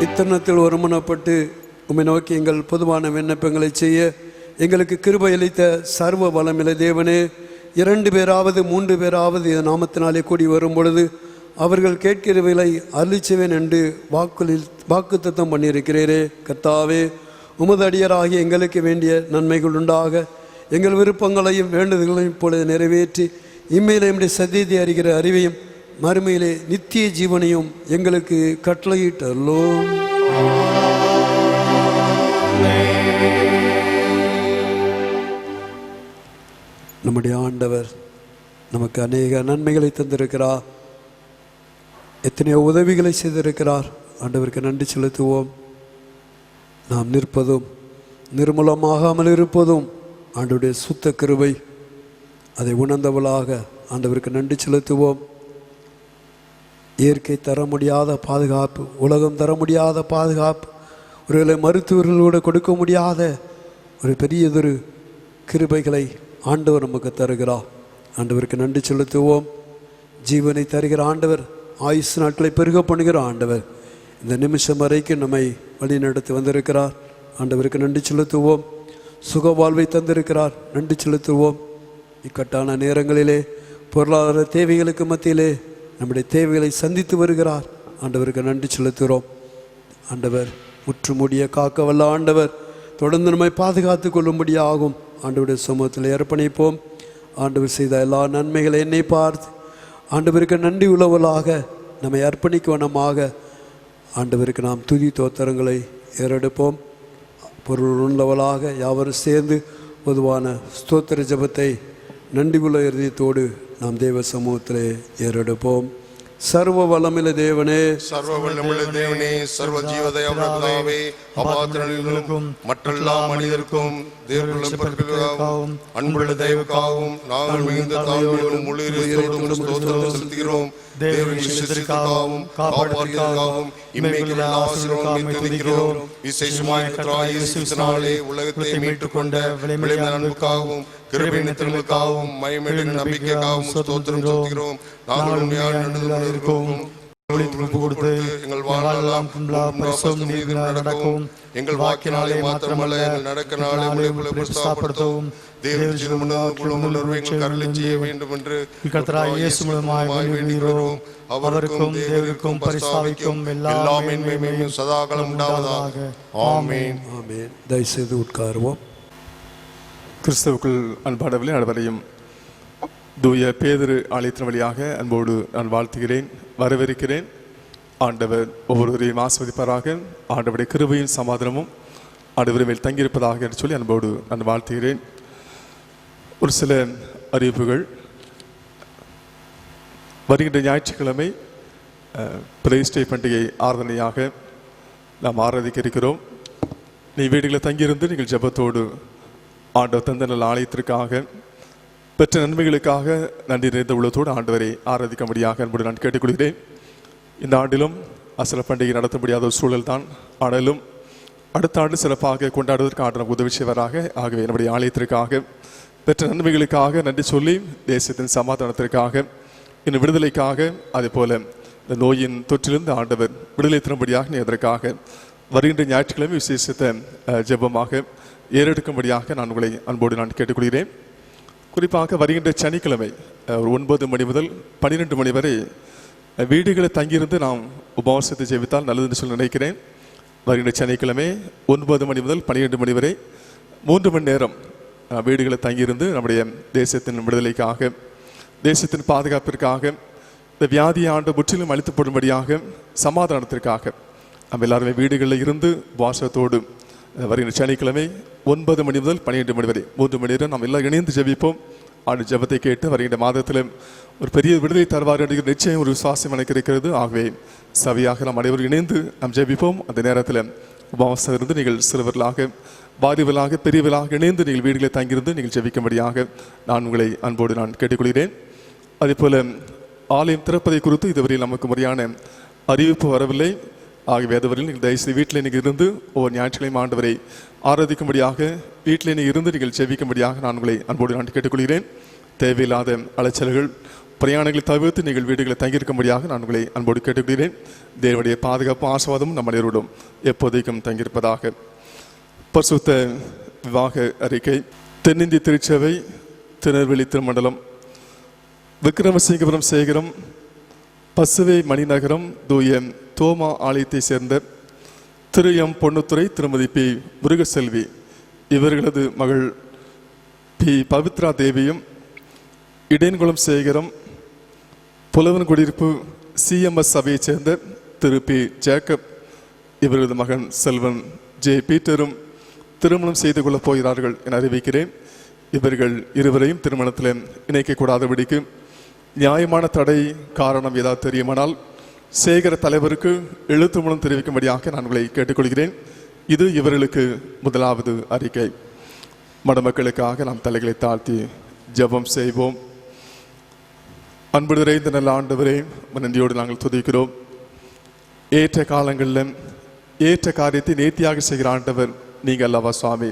இத்தருணத்தில் ஒருமனப்பட்டு உம்மை நோக்கி எங்கள் பொதுவான விண்ணப்பங்களை செய்ய எங்களுக்கு கிருபை அளித்த சர்வ வளமில்ல தேவனே, 2 பேராவது 3 பேராவது இந்த நாமத்தினாலே கூடி வரும் பொழுது அவர்கள் கேட்கிறவைகளை அருளிச்சவேன் என்று வாக்குத்தத்தம் பண்ணியிருக்கிறீரே. கர்த்தாவே, உமது அடியராகிய எங்களுக்கு வேண்டிய நன்மைகள் உண்டாக எங்கள் விருப்பங்களையும் வேண்டுதல்களையும் இப்பொழுது நிறைவேற்றி இம்மையிலே நம்முடைய சத்தியத்தை அறிகிற அறிவையும் மறுமையிலே நித்திய ஜீவனையும் எங்களுக்கு கட்டளையிட்டருளும். நம்முடைய ஆண்டவர் நமக்கு அநேக நன்மைகளை தந்திருக்கிறார், எத்தனையோ உதவிகளை செய்திருக்கிறார். ஆண்டவருக்கு நன்றி செலுத்துவோம். நாம் நிற்பதும் நிர்மூலமாகாமல் இருப்பதும் ஆண்டவருடைய சுத்த கிருபை. அதை உணர்ந்தவளாக ஆண்டவருக்கு நன்றி செலுத்துவோம். இயற்கை தர முடியாத பாதுகாப்பு, உலகம் தர முடியாத பாதுகாப்பு, ஒருவேளை மருத்துவர்களோடு கொடுக்க முடியாத ஒரு பெரியதொரு கிருபைகளை ஆண்டவர் நமக்கு தருகிறார். ஆண்டவருக்கு நன்றி செலுத்துவோம். ஜீவனை தருகிற ஆண்டவர், ஆயுசு நாட்களை பெருக பண்ணுகிற ஆண்டவர் இந்த நிமிஷம் வரைக்கும் நம்மை வழி நடத்தி வந்திருக்கிறார். ஆண்டவருக்கு நன்றி செலுத்துவோம். சுக வாழ்வை தந்திருக்கிறார், நன்றி செலுத்துவோம். இக்கட்டான நேரங்களிலே பொருளாதார தேவைகளுக்கு மத்தியிலே நம்முடைய தேவைகளை சந்தித்து வருகிறார். ஆண்டவருக்கு நன்றி செலுத்துகிறோம். ஆண்டவர் முற்றுமுடிய காக்க வல்ல ஆண்டவர் தொடர்ந்து நம்மை பாதுகாத்து கொள்ளும்படியாகும். ஆண்டவருடைய சமூகத்தில் அர்ப்பணிப்போம். ஆண்டவர் செய்த எல்லா நன்மைகளை என்னை பார்த்து ஆண்டவருக்கு நன்றி உள்ளவர்களாக நம்மை அர்ப்பணிக்கவனமாக ஆண்டவருக்கு நாம் துதி தோத்திரங்களை ஏறெடுப்போம். பொருள் உள்ளவளாக யாவரும் சேர்ந்து பொதுவான ஸ்தோத்திர ஜபத்தை நன்றி உள்ள இருதயத்தோடு நாம் தேவ சமூகத்திலே ஏறெடுப்போம். சர்வ வல்லமையுள்ள தேவனே, சர்வ வல்லமையுள்ள தேவனே, சர்வ ஜீவதயாவே, அபாத்திரர்களுக்கும் மற்றெல்லா மனிதருக்கும் தேவர்களுக்கும் அன்புள்ள தெய்வக்காகவும் நாங்கள் மிகுந்த தாழ்மையோடும் முழு இதயத்தோடும் ஸ்தோத்திரம் செலுத்துகிறோம். தேவனின் விசுவாசத்திற்காகவும் காப்பாற்றுவதற்காகவும் இம்மைக்குள்ள ஆசீர்வாதங்களை துதிக்கிறோம். விசேஷமாய் கர்த்தராகிய இயேசு கிறிஸ்துவினாலே உலகத்தை மீட்டுக்கொண்ட விலைமதியான அன்புக்காகவும் கிருபையினத்திற்காகவும் மகிமையுள்ள நம்பிக்கைக்காகவும் ஸ்தோத்திரம் செலுத்துகிறோம். நாங்கள் உண்மையான நடுநிலையாக இருக்கவும் கொடுத்து எங்கள் வாழ்நாளெல்லாம் நடக்கவும் எங்கள் வாக்கினாலே மாத்திரமல்ல எங்கள் நடக்கனாலே பிரஸ்தாபப்படுத்தவும் அவருக்கும் தேவருக்கும் பரிசாவிக்கும் எல்லா மேன்மையும் சதாகாலம் உண்டாவதாக. ஆமென். தயவுசெய்து உட்காருவோம். கிறிஸ்துவுக்குள் அன்பானவர்களே, அனைவரையும் தூய பேதுரு ஆலயத்தின் வழியாக அன்போடு நான் வாழ்த்துகிறேன், வரவேற்கிறேன். ஆண்டவர் ஒவ்வொருவரையும் ஆஸ்வதிப்பாராக. ஆண்டவருடைய கிருபையும் சமாதானமும் ஆண்டவர் மேல் தங்கியிருப்பதாக என்று சொல்லி அன்போடு நான் வாழ்த்துகிறேன். ஒரு சில அறிவிப்புகள். வருகின்ற ஞாயிற்றுக்கிழமை பிரதிஷ்டை பண்டிகை ஆராதனையாக நாம் ஆராதிக்க இருக்கிறோம். நீ வீடுகளில் தங்கியிருந்து நீங்கள் ஜெபத்தோடு ஆண்டவர் தந்த நல்ல ஆலயத்திற்காக பெற்ற நன்மைகளுக்காக நன்றி நிறைந்த உள்ளத்தோடு ஆண்டவரை ஆராதிக்கும்படியாக அன்போடு நான் கேட்டுக்கொள்கிறேன். இந்த ஆண்டிலும் அசல பண்டிகை நடத்த முடியாத ஒரு சூழல் தான். ஆனாலும் அடுத்த ஆண்டு சிறப்பாக கொண்டாடுவதற்கு ஆண்டு உதவி செய்வராக. ஆகவே நம்முடைய ஆலயத்திற்காக பெற்ற நன்மைகளுக்காக நன்றி சொல்லி தேசத்தின் சமாதானத்திற்காக இன்னும் விடுதலைக்காக அதே போல இந்த நோயின் தொற்றிலிருந்து ஆண்டவர் விடுதலை தரும்படியாக இதற்காக வருகின்ற ஞாயிற்றுக்கிழமை விசேஷத்தை ஜெபமாக ஏறெடுக்கும்படியாக நான் உங்களை அன்போடு நான் கேட்டுக்கொள்கிறேன். குறிப்பாக வருகின்ற சனிக்கிழமை ஒரு 9 மணி முதல் 12 மணி வரை வீடுகளை தங்கியிருந்து நாம் உபவாசத்தை ஜெபித்தால் நல்லதுன்னு சொல்லி நினைக்கிறேன். வருகின்ற சனிக்கிழமை 9 மணி முதல் 12 மணி வரை 3 மணி நேரம் வீடுகளை தங்கியிருந்து நம்முடைய தேசத்தின் விடுதலைக்காக, தேசத்தின் பாதுகாப்பிற்காக, இந்த வியாதியை ஆண்டு முற்றிலும் அழித்துப்படும்படியாக, சமாதானத்திற்காக நம்ம எல்லாருமே வீடுகளில் இருந்து வாசத்தோடு வருகின்ற சனிக்கிழமை 9 மணி முதல் 12 மணி வரை 3 மணி நேரம் நாம் எல்லாம் இணைந்து ஜெபிப்போம். ஆண்டு ஜெபத்தை கேட்டு வருகின்ற மாதத்தில் ஒரு பெரிய விடுதலை தருவார் என்கிற நிச்சயம் ஒரு விசுவாசம் எனக்கு இருக்கிறது. ஆகவே சபையாக நாம் அனைவரும் இணைந்து நாம் ஜெபிப்போம். அந்த நேரத்தில் உபவாசம் இருந்து நீங்கள் சிறுவர்களாக, வாரிவர்களாக, பெரியவர்களாக இணைந்து நீங்கள் வீடுகளை தங்கியிருந்து நீங்கள் ஜெபிக்கும்படியாக நான் உங்களை அன்போடு நான் கேட்டுக்கொள்கிறேன். அதே போல் ஆலயம் திறப்பதை குறித்து இதுவரையில் நமக்கு முறையான அறிவிப்பு வரவில்லை. ஆகிய வேதவரில் நீங்கள் தயவுசெய்து வீட்டில் நீங்கள் இருந்து ஒவ்வொரு ஞாயிற்றுக்கிழமை ஆண்டவரை ஆராதிக்கும்படியாக வீட்டில் நீங்கள் இருந்து நீங்கள் செவிக்கும்படியாக நான் உங்களை அன்போடு நான் கேட்டுக்கொள்கிறேன். தேவையில்லாத அலைச்சல்கள் பிரயாணங்களை தவிர்த்து நீங்கள் வீடுகளை தங்கியிருக்கும்படியாக நான் உங்களை அன்போடு கேட்டுக்கொள்கிறேன். தேவனுடைய பாதுகாப்பு ஆசீர்வாதம் நம்ம அனைவரோடும் எப்போதைக்கும் தங்கியிருப்பதாக. பரிசுத்த விவாக அறிக்கை. தென்னிந்திய திருச்சபை திருநெல்வேலி திருமண்டலம் விக்கிரமசிங்கபுரம் சேகரம் பசுவை மணிநகரம் தூய தோமா ஆலயத்தை சேர்ந்த திரு எம் பொன்னுத்துறை திருமதி பி முருகசெல்வி இவர்களது மகள் பி பவித்ரா தேவியும் இடையன்குளம் சேகரம் புலவன் குடியிருப்பு CMS சபையைச் சேர்ந்த திரு பி ஜேக்கப் இவரது மகன் செல்வன் ஜே பீட்டரும் திருமணம் செய்து கொள்ளப் போகிறார்கள் என அறிவிக்கிறேன். இவர்கள் இருவரையும் திருமணத்தில் இணைக்கக்கூடாதபடிக்கு நியாயமான தடை காரணம் ஏதாவது தெரியுமானால் சேகர தலைவருக்கு எழுத்து மூலம் தெரிவிக்கும்படியாக நான் உங்களை கேட்டுக்கொள்கிறேன். இது இவர்களுக்கு முதலாவது அறிக்கை. மணமக்களுக்காக நாம் தலைகளை தாழ்த்தி ஜெபம் செய்வோம். அன்பு நிறைந்த நல்ல ஆண்டவரே, நன்றியோடு நாங்கள் துதிக்கிறோம். ஏற்ற காலங்களில் ஏற்ற காரியத்தை நேர்த்தியாக செய்கிற ஆண்டவர் நீங்கள் அல்லவா சுவாமி.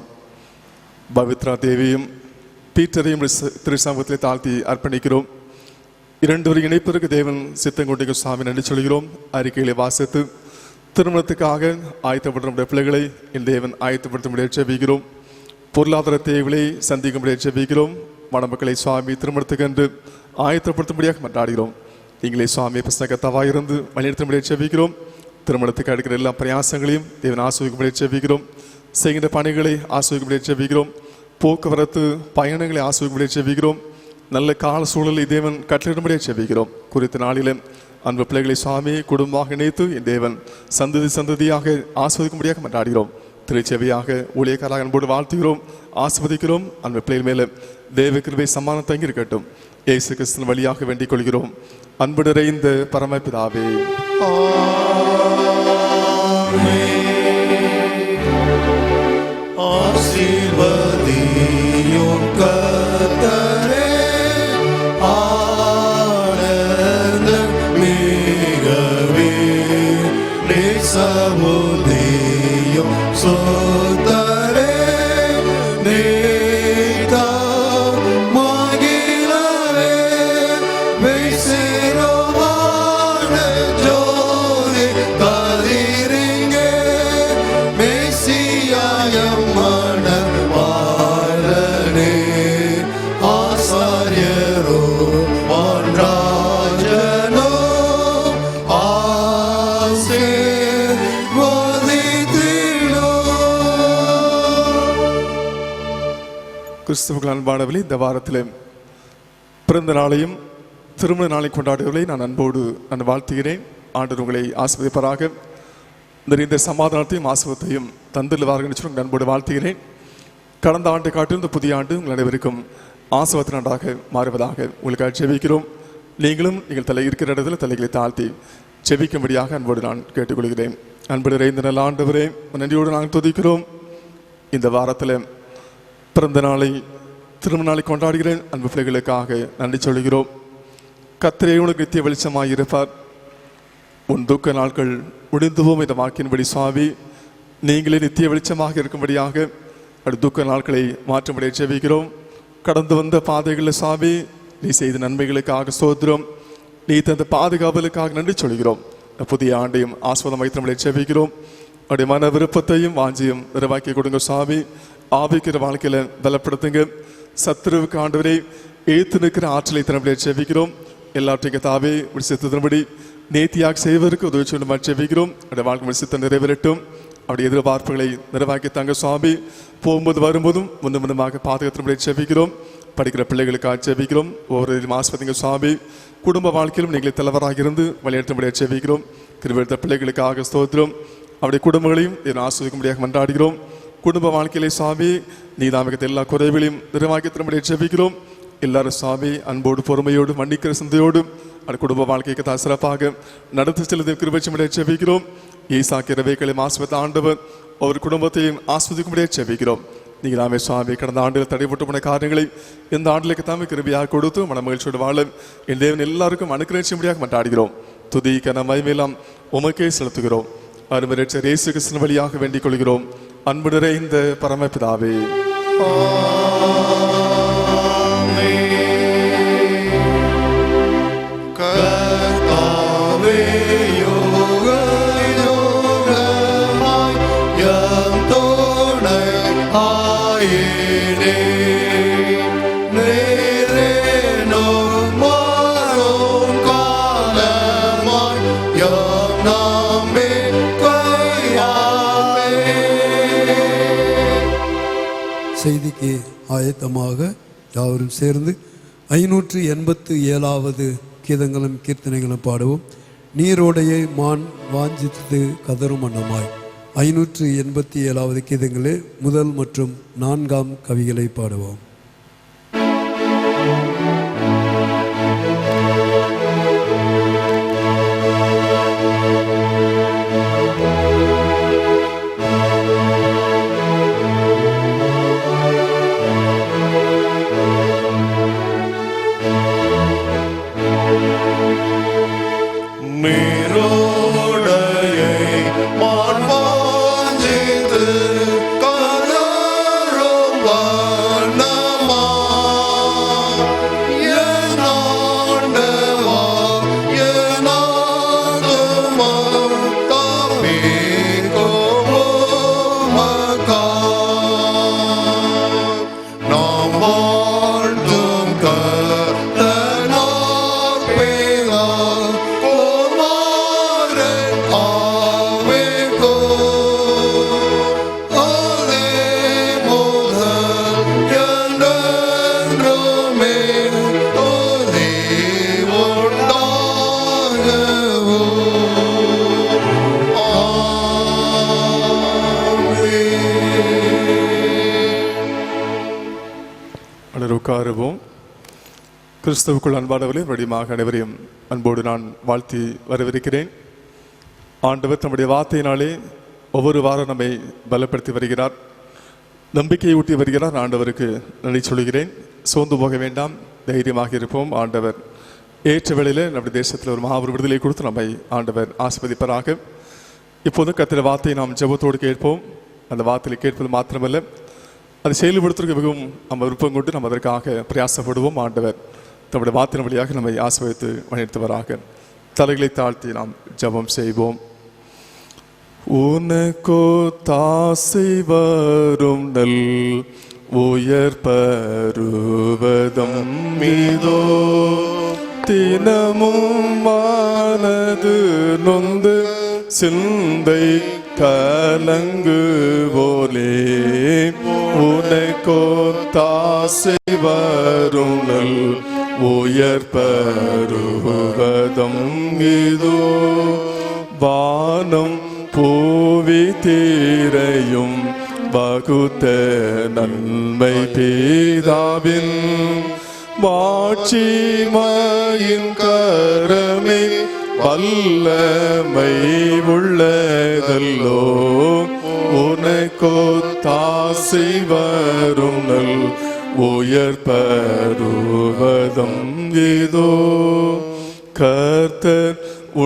பவித்ரா தேவியும் பீட்டரையும் திரு சமூகத்தில் தாழ்த்தி அர்ப்பணிக்கிறோம். இரண்டு இணைப்பதற்கு தேவன் சித்தம் கொண்டிருக்கும் சுவாமி நன்றி சொல்கிறோம். அறிக்கைகளை வாசித்து திருமணத்துக்காக ஆயத்தப்படுத்த பிள்ளைகளை என் தேவன் ஆயத்தப்படுத்த செபிக்கிறோம். பொருளாதார தேவைகளை சந்திக்கும்படியாக செபிக்கிறோம். மணமக்களை சுவாமி திருமணத்துக்கு என்று ஆயத்தப்படுத்தும்படியாக மன்றாடுகிறோம். நீங்களே சுவாமி பிரசனகத்தாவாக இருந்து வழிநடத்தும்படியாக செபிக்கிறோம். திருமணத்துக்கு எடுக்கிற எல்லா பிரயாசங்களையும் தேவன் ஆசிர்வதிக்கும்படியாக செபிக்கிறோம். செய்கின்ற பணிகளை ஆசிர்வதிக்கும்படியாக செபிக்கிறோம். போக்குவரத்து பயணங்களை ஆசிர்வதிக்கும்படியாக செபிக்கிறோம். நல்ல கால சூழலை தேவன் கட்டளிடும்படியாக செபிக்கிறோம். குறித்த நாளில் அன்பு பிள்ளைகளை சுவாமி குடும்பமாக இணைத்து என் தேவன் சந்ததியாக ஆஸ்வதிக்கும்படியாக மன்றாடுகிறோம். திருச்செவியாக ஊழியக்காராக அன்போடு வாழ்த்துகிறோம், ஆஸ்வதிக்கிறோம். அன்பு பிள்ளைகள் மேல தேவ கிருபை சம்மானம் தங்கி இருக்கட்டும். இயேசு கிறிஸ்துவின் வழியாக வேண்டிக் கொள்கிறோம். அன்பு நிறைந்த பரமபிதாவே. ஆசீர்வதியும் கர்த்தரே, ஆனந்தம் மிகவே நேசமுதியும் சோதரே, நேதா மகிழவே வைசேரோவான ஜோதி கதிரிங்கே மேசியாயம் மணவாளனே, ஆசாரியரோ வான்ராஜனோ கிறிஸ்துவுக்கு அன்பானவர்களே, இந்த வாரத்தில் பிறந்த நாளையும் திருமண நாளை கொண்டாடுவதை நான் அன்போடு நான் வாழ்த்துகிறேன். ஆண்டவர் உங்களை ஆசீர்வதிப்பாராக. நிறைந்த சமாதானத்தையும் ஆசீர்வாதத்தையும் தந்துள்ளார்கள் சொல்லி அன்போடு வாழ்த்துகிறேன். கடந்த ஆண்டை காட்டிலும் இந்த புதிய ஆண்டு உங்கள் அனைவருக்கும் ஆசீர்வாத நாடாக மாறுவதாக உங்களுக்காக செபிக்கிறோம். நீங்களும் நீங்கள் தலை இருக்கிற இடத்துல தலைகளை தாழ்த்தி செபிக்கும்படியாக அன்போடு நான் கேட்டுக்கொள்கிறேன். அன்பு நிறைந்த நல்ல ஆண்டவரே, நன்றியோடு நாங்கள் துதிக்கிறோம். இந்த வாரத்தில் பிறந்த நாளை திருமண நாளை கொண்டாடுகிறேன் அன்பு பிள்ளைகளுக்காக நன்றி சொல்கிறோம். கர்த்தரே உனக்கு நித்திய வெளிச்சமாக இருப்பார். உன் துக்க நாட்கள் முடிந்துவோம் என்ற வாக்கின்படி சுவாமி நீங்களே நித்திய வெளிச்சமாக இருக்கும்படியாக அது துக்க நாட்களை மாற்றும்படியாக செபிக்கிறோம். கடந்து வந்த பாதைகளில் சுவாமி நீ செய்த நன்மைகளுக்காக ஸ்தோத்திரம், நீ தந்த பாதுகாவலுக்காக நன்றி சொல்கிறோம். புதிய ஆண்டையும் ஆஸ்வாதம் வைத்திரம்படியாக செபிக்கிறோம். அவருடைய மன விருப்பத்தையும் வாஞ்சியும் நிறைவாக்கி கொடுங்க சுவாமி. ஆவிக்கிற வாழ்க்கையில பலப்படுத்துங்க. சத்துருவுக்கு ஆண்டவரை ஏத்து நிற்கிற ஆற்றலை திறம்படியாக செபிக்கிறோம். எல்லாற்றையும் தாவே சித்தத்தின்படி நேர்த்தியாக செய்வதற்கு உதவி சொல்லுமா செபிக்கிறோம். அவருடைய வாழ்க்கை சித்தம் நிறைவேறட்டும். அவருடைய எதிர்பார்ப்புகளை நிறைவாக்கி தாங்க சுவாமி. போகும்போது வரும்போதும் முன்னமாக பாதுகாத்தின்படியாக செபிக்கிறோம். படிக்கிற பிள்ளைகளுக்காக செபிக்கிறோம். ஒவ்வொரு ஆஸ்வதிங்க சுவாமி. குடும்ப வாழ்க்கையிலும் நீங்களே தலைவராக இருந்து வழிநடத்தும்படியாக செபிக்கிறோம். கிருபைத்த பிள்ளைகளுக்காக ஸ்தோத்திரம். அவருடைய குடும்பங்களையும் ஆஸ்வதிக்கும்படியாக மன்றாடுகிறோம். குடும்ப வாழ்க்கையிலே சுவாமி நீதாமிகத்தை எல்லா குறைகளையும் நிறைவாக்கி திரும்படியாக செபிக்கிறோம். எல்லாரும் சுவாமி அன்போடு பொறுமையோடு மன்னிக்கிற சிந்தையோடு அந்த குடும்ப வாழ்க்கைக்கு தான் சிறப்பாக நடத்தி செல்வதை கிருபைச்சும்படியாக செபிக்கிறோம். ஈசாக்கிற வேக்களை ஆஸ்வதித்த ஆண்டவர் ஒவ்வொரு குடும்பத்தையும் ஆஸ்வதிக்கும்படியாக செபிக்கிறோம். நீங்கள் தாமே சுவாமி கடந்த ஆண்டில் தடைப்பட்டு போன காரியங்களை இந்த ஆண்டிலுக்கு தாமே கிருபையாக கொடுத்து மன மகிழ்ச்சியோடு வாழ என் தேவன் எல்லாருக்கும் அனுக்கிரகிக்கும்படியாக மன்றாடுகிறோம். துதி கன மகிமையெல்லாம் உமக்கே செலுத்துகிறோம். அருமை இரட்சகர் இயேசு கிறிஸ்துவின் வழியாக வேண்டிக் கொள்கிறோம். அன்பு நிறைந்த பரமபிதாவே, செய்திக்கு ஆயத்தமாக யாவரும் சேர்ந்து 587வது கீதங்களும் கீர்த்தனைகளும் பாடுவோம். நீரோடையை மான் வாஞ்சித்து கதரும் மன்னமாய். 587வது கீதங்களே முதல் மற்றும் 4ஆம் கவிகளை பாடுவோம். உட்காருவோம். கிறிஸ்துவுக்குள் அன்பானவர்களே, வழிமாக அனைவரையும் அன்போடு நான் வாழ்த்தி வரவிருக்கிறேன். ஆண்டவர் தம்முடைய வார்த்தையினாலே ஒவ்வொரு வாரம் நம்மை பலப்படுத்தி வருகிறார், நம்பிக்கையை ஊட்டி வருகிறார். ஆண்டவருக்கு நன்றி சொல்கிறேன். சோர்ந்து போக வேண்டாம், தைரியமாக இருப்போம். ஆண்டவர் ஏற்ற வேளையில் நம்முடைய தேசத்தில் ஒரு மாபெரும் விடுதலை கொடுத்து நம்மை ஆண்டவர் ஆசீர்வதிப்பாராக. இப்போது கர்த்தருடைய வார்த்தையை நாம் ஜெபத்தோடு கேட்போம். அந்த வார்த்தையை கேட்பது மாத்திரமல்ல, அதை செயல்படுத்துவதற்கு மிகவும் நம்ம விருப்பம் கொண்டு நம்ம அதற்காக பிரயாசப்படுவோம். ஆண்டவர் தம்முடைய வார்த்தையின் வழியாக நம்மை ஆசீர்வதித்து வழிநடத்துவராக. தலைகளை தாழ்த்தி நாம் ஜெபம் செய்வோம். உனக்கோ தாசை வரும் நல் உயர் பருவதம் மீதோ தினமும் மானது நொந்து சிந்தை கலங்கு போலே உனக்கோ தாசை வரும் நல் உயர் பருவதம் மீதோ வானம் பூவி தீரையும் வகுத்த நன்மை பேதாவின் மாட்சிமையின் கரமே வல்லமை உள்ளதல்லோ உனக்கோ தாசை வரும் நல் உயர் பருவதம் ஏதோ கர்த்தர்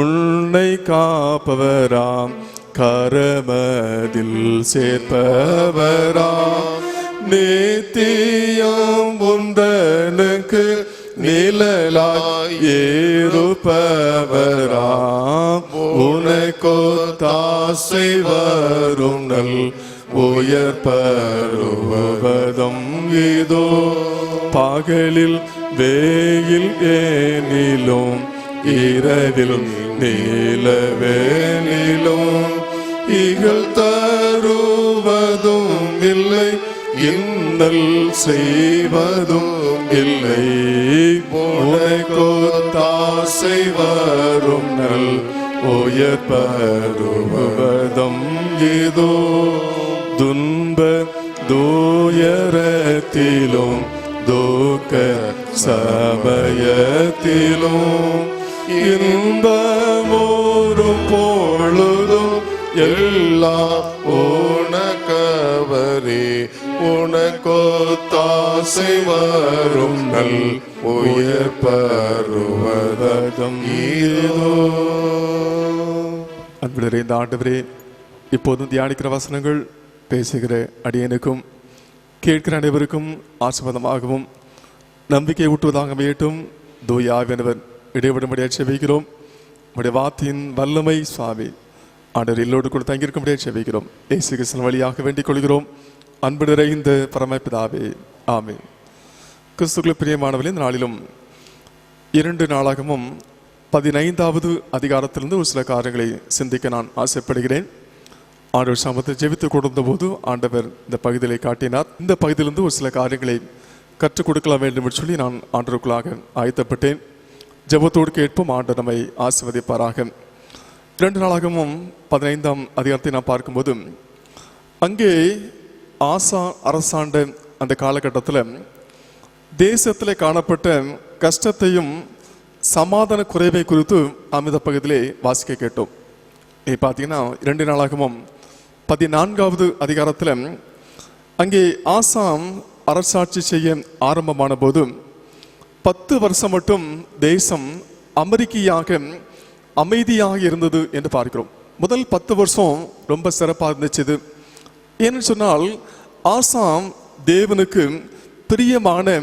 உன்னை காப்பவராம் கரமதில் சேர்ப்பவராம் நித்தியம் உந்தனுக்கு நிழலாய் ஏறுபவராம் உனக்கோ தாசை வரும் நல் உயர் பருவதம் ஏதோ பகலில் வேயில் ஏனிலும் இரவிலும் நீலவேனிலும் இகழ் தருவதும் இல்லை இன்னல் செய்வதும் இல்லை உனக்கோ தாசை வரும் நல் உயர் பருவதம் ஏதோ துன்ப துயரத்திலும் துக்க சமயத்திலும் இன்பமோரும் பொழுதும் எல்லாம் உனக்கவரே உனக்கோ தாசை வரும் நல் உயர் பருவதம் ஏதோ. விடுகிற ஆண்டவரே, இப்போதும் தியானிக்கிற வசனங்கள் பேசுகிற அடியனுக்கும் கேட்கிற அனைவருக்கும் ஆசீர்வாதமாகவும் நம்பிக்கை ஊட்டுவதாக அமையட்டும். தூய ஆவியானவர் இடைவிடும்படியாக செபிக்கிறோம். உடைய வார்த்தையின் வல்லமை சுவாமி ஆண்டவர் எல்லோடு கூட தங்கியிருக்கும்படியாக செபிக்கிறோம். இயேசு கிறிஸ்துவின் வழியாக வேண்டிக் கொள்கிறோம். அன்பு நிறைந்த பரமபிதாவே, ஆமென். கிறிஸ்துவுக்குள் பிரியமானவர்களே, இந்த நாளிலும் 2 நாளாகவும் 15வது அதிகாரத்திலிருந்து ஒரு சில காரியங்களை சிந்திக்க நான் ஆசைப்படுகிறேன். ஆண்டவர் சமத்தை ஜெபித்து கொடுத்த போது ஆண்டவர் இந்த பகுதியை காட்டினார். இந்த பகுதியிலிருந்து ஒரு சில காரியங்களை கற்றுக் கொடுக்கலாம் வேண்டும் என்று சொல்லி நான் ஆண்டவருக்குள்ளாக ஆயத்தப்பட்டேன். ஜெபத்தோடு கேட்போம். ஆண்டவர் நம்மை ஆசீர்வதிப்பாராக. 2 நாளாகவும் 15ஆம் அதிகாரத்தை நாம் பார்க்கும்போது, அங்கே ஆசா அரசாண்ட அந்த காலகட்டத்தில் தேசத்தில் காணப்பட்ட கஷ்டத்தையும் சமாதான குறைவை குறித்து அமித பகுதியிலே வாசிக்க கேட்டோம். பார்த்தீங்கன்னா 2 நாளாகவும் 14வது அதிகாரத்தில் அங்கே ஆசாம் அரசாட்சி செய்ய ஆரம்பமான போது 10 வருஷம் மட்டும் தேசம் அமைதியாக இருந்தது என்று பார்க்கிறோம். முதல் 10 வருஷம் ரொம்ப சிறப்பாக இருந்துச்சு. ஏன்னு சொன்னால் ஆசாம் தேவனுக்கு பிரியமான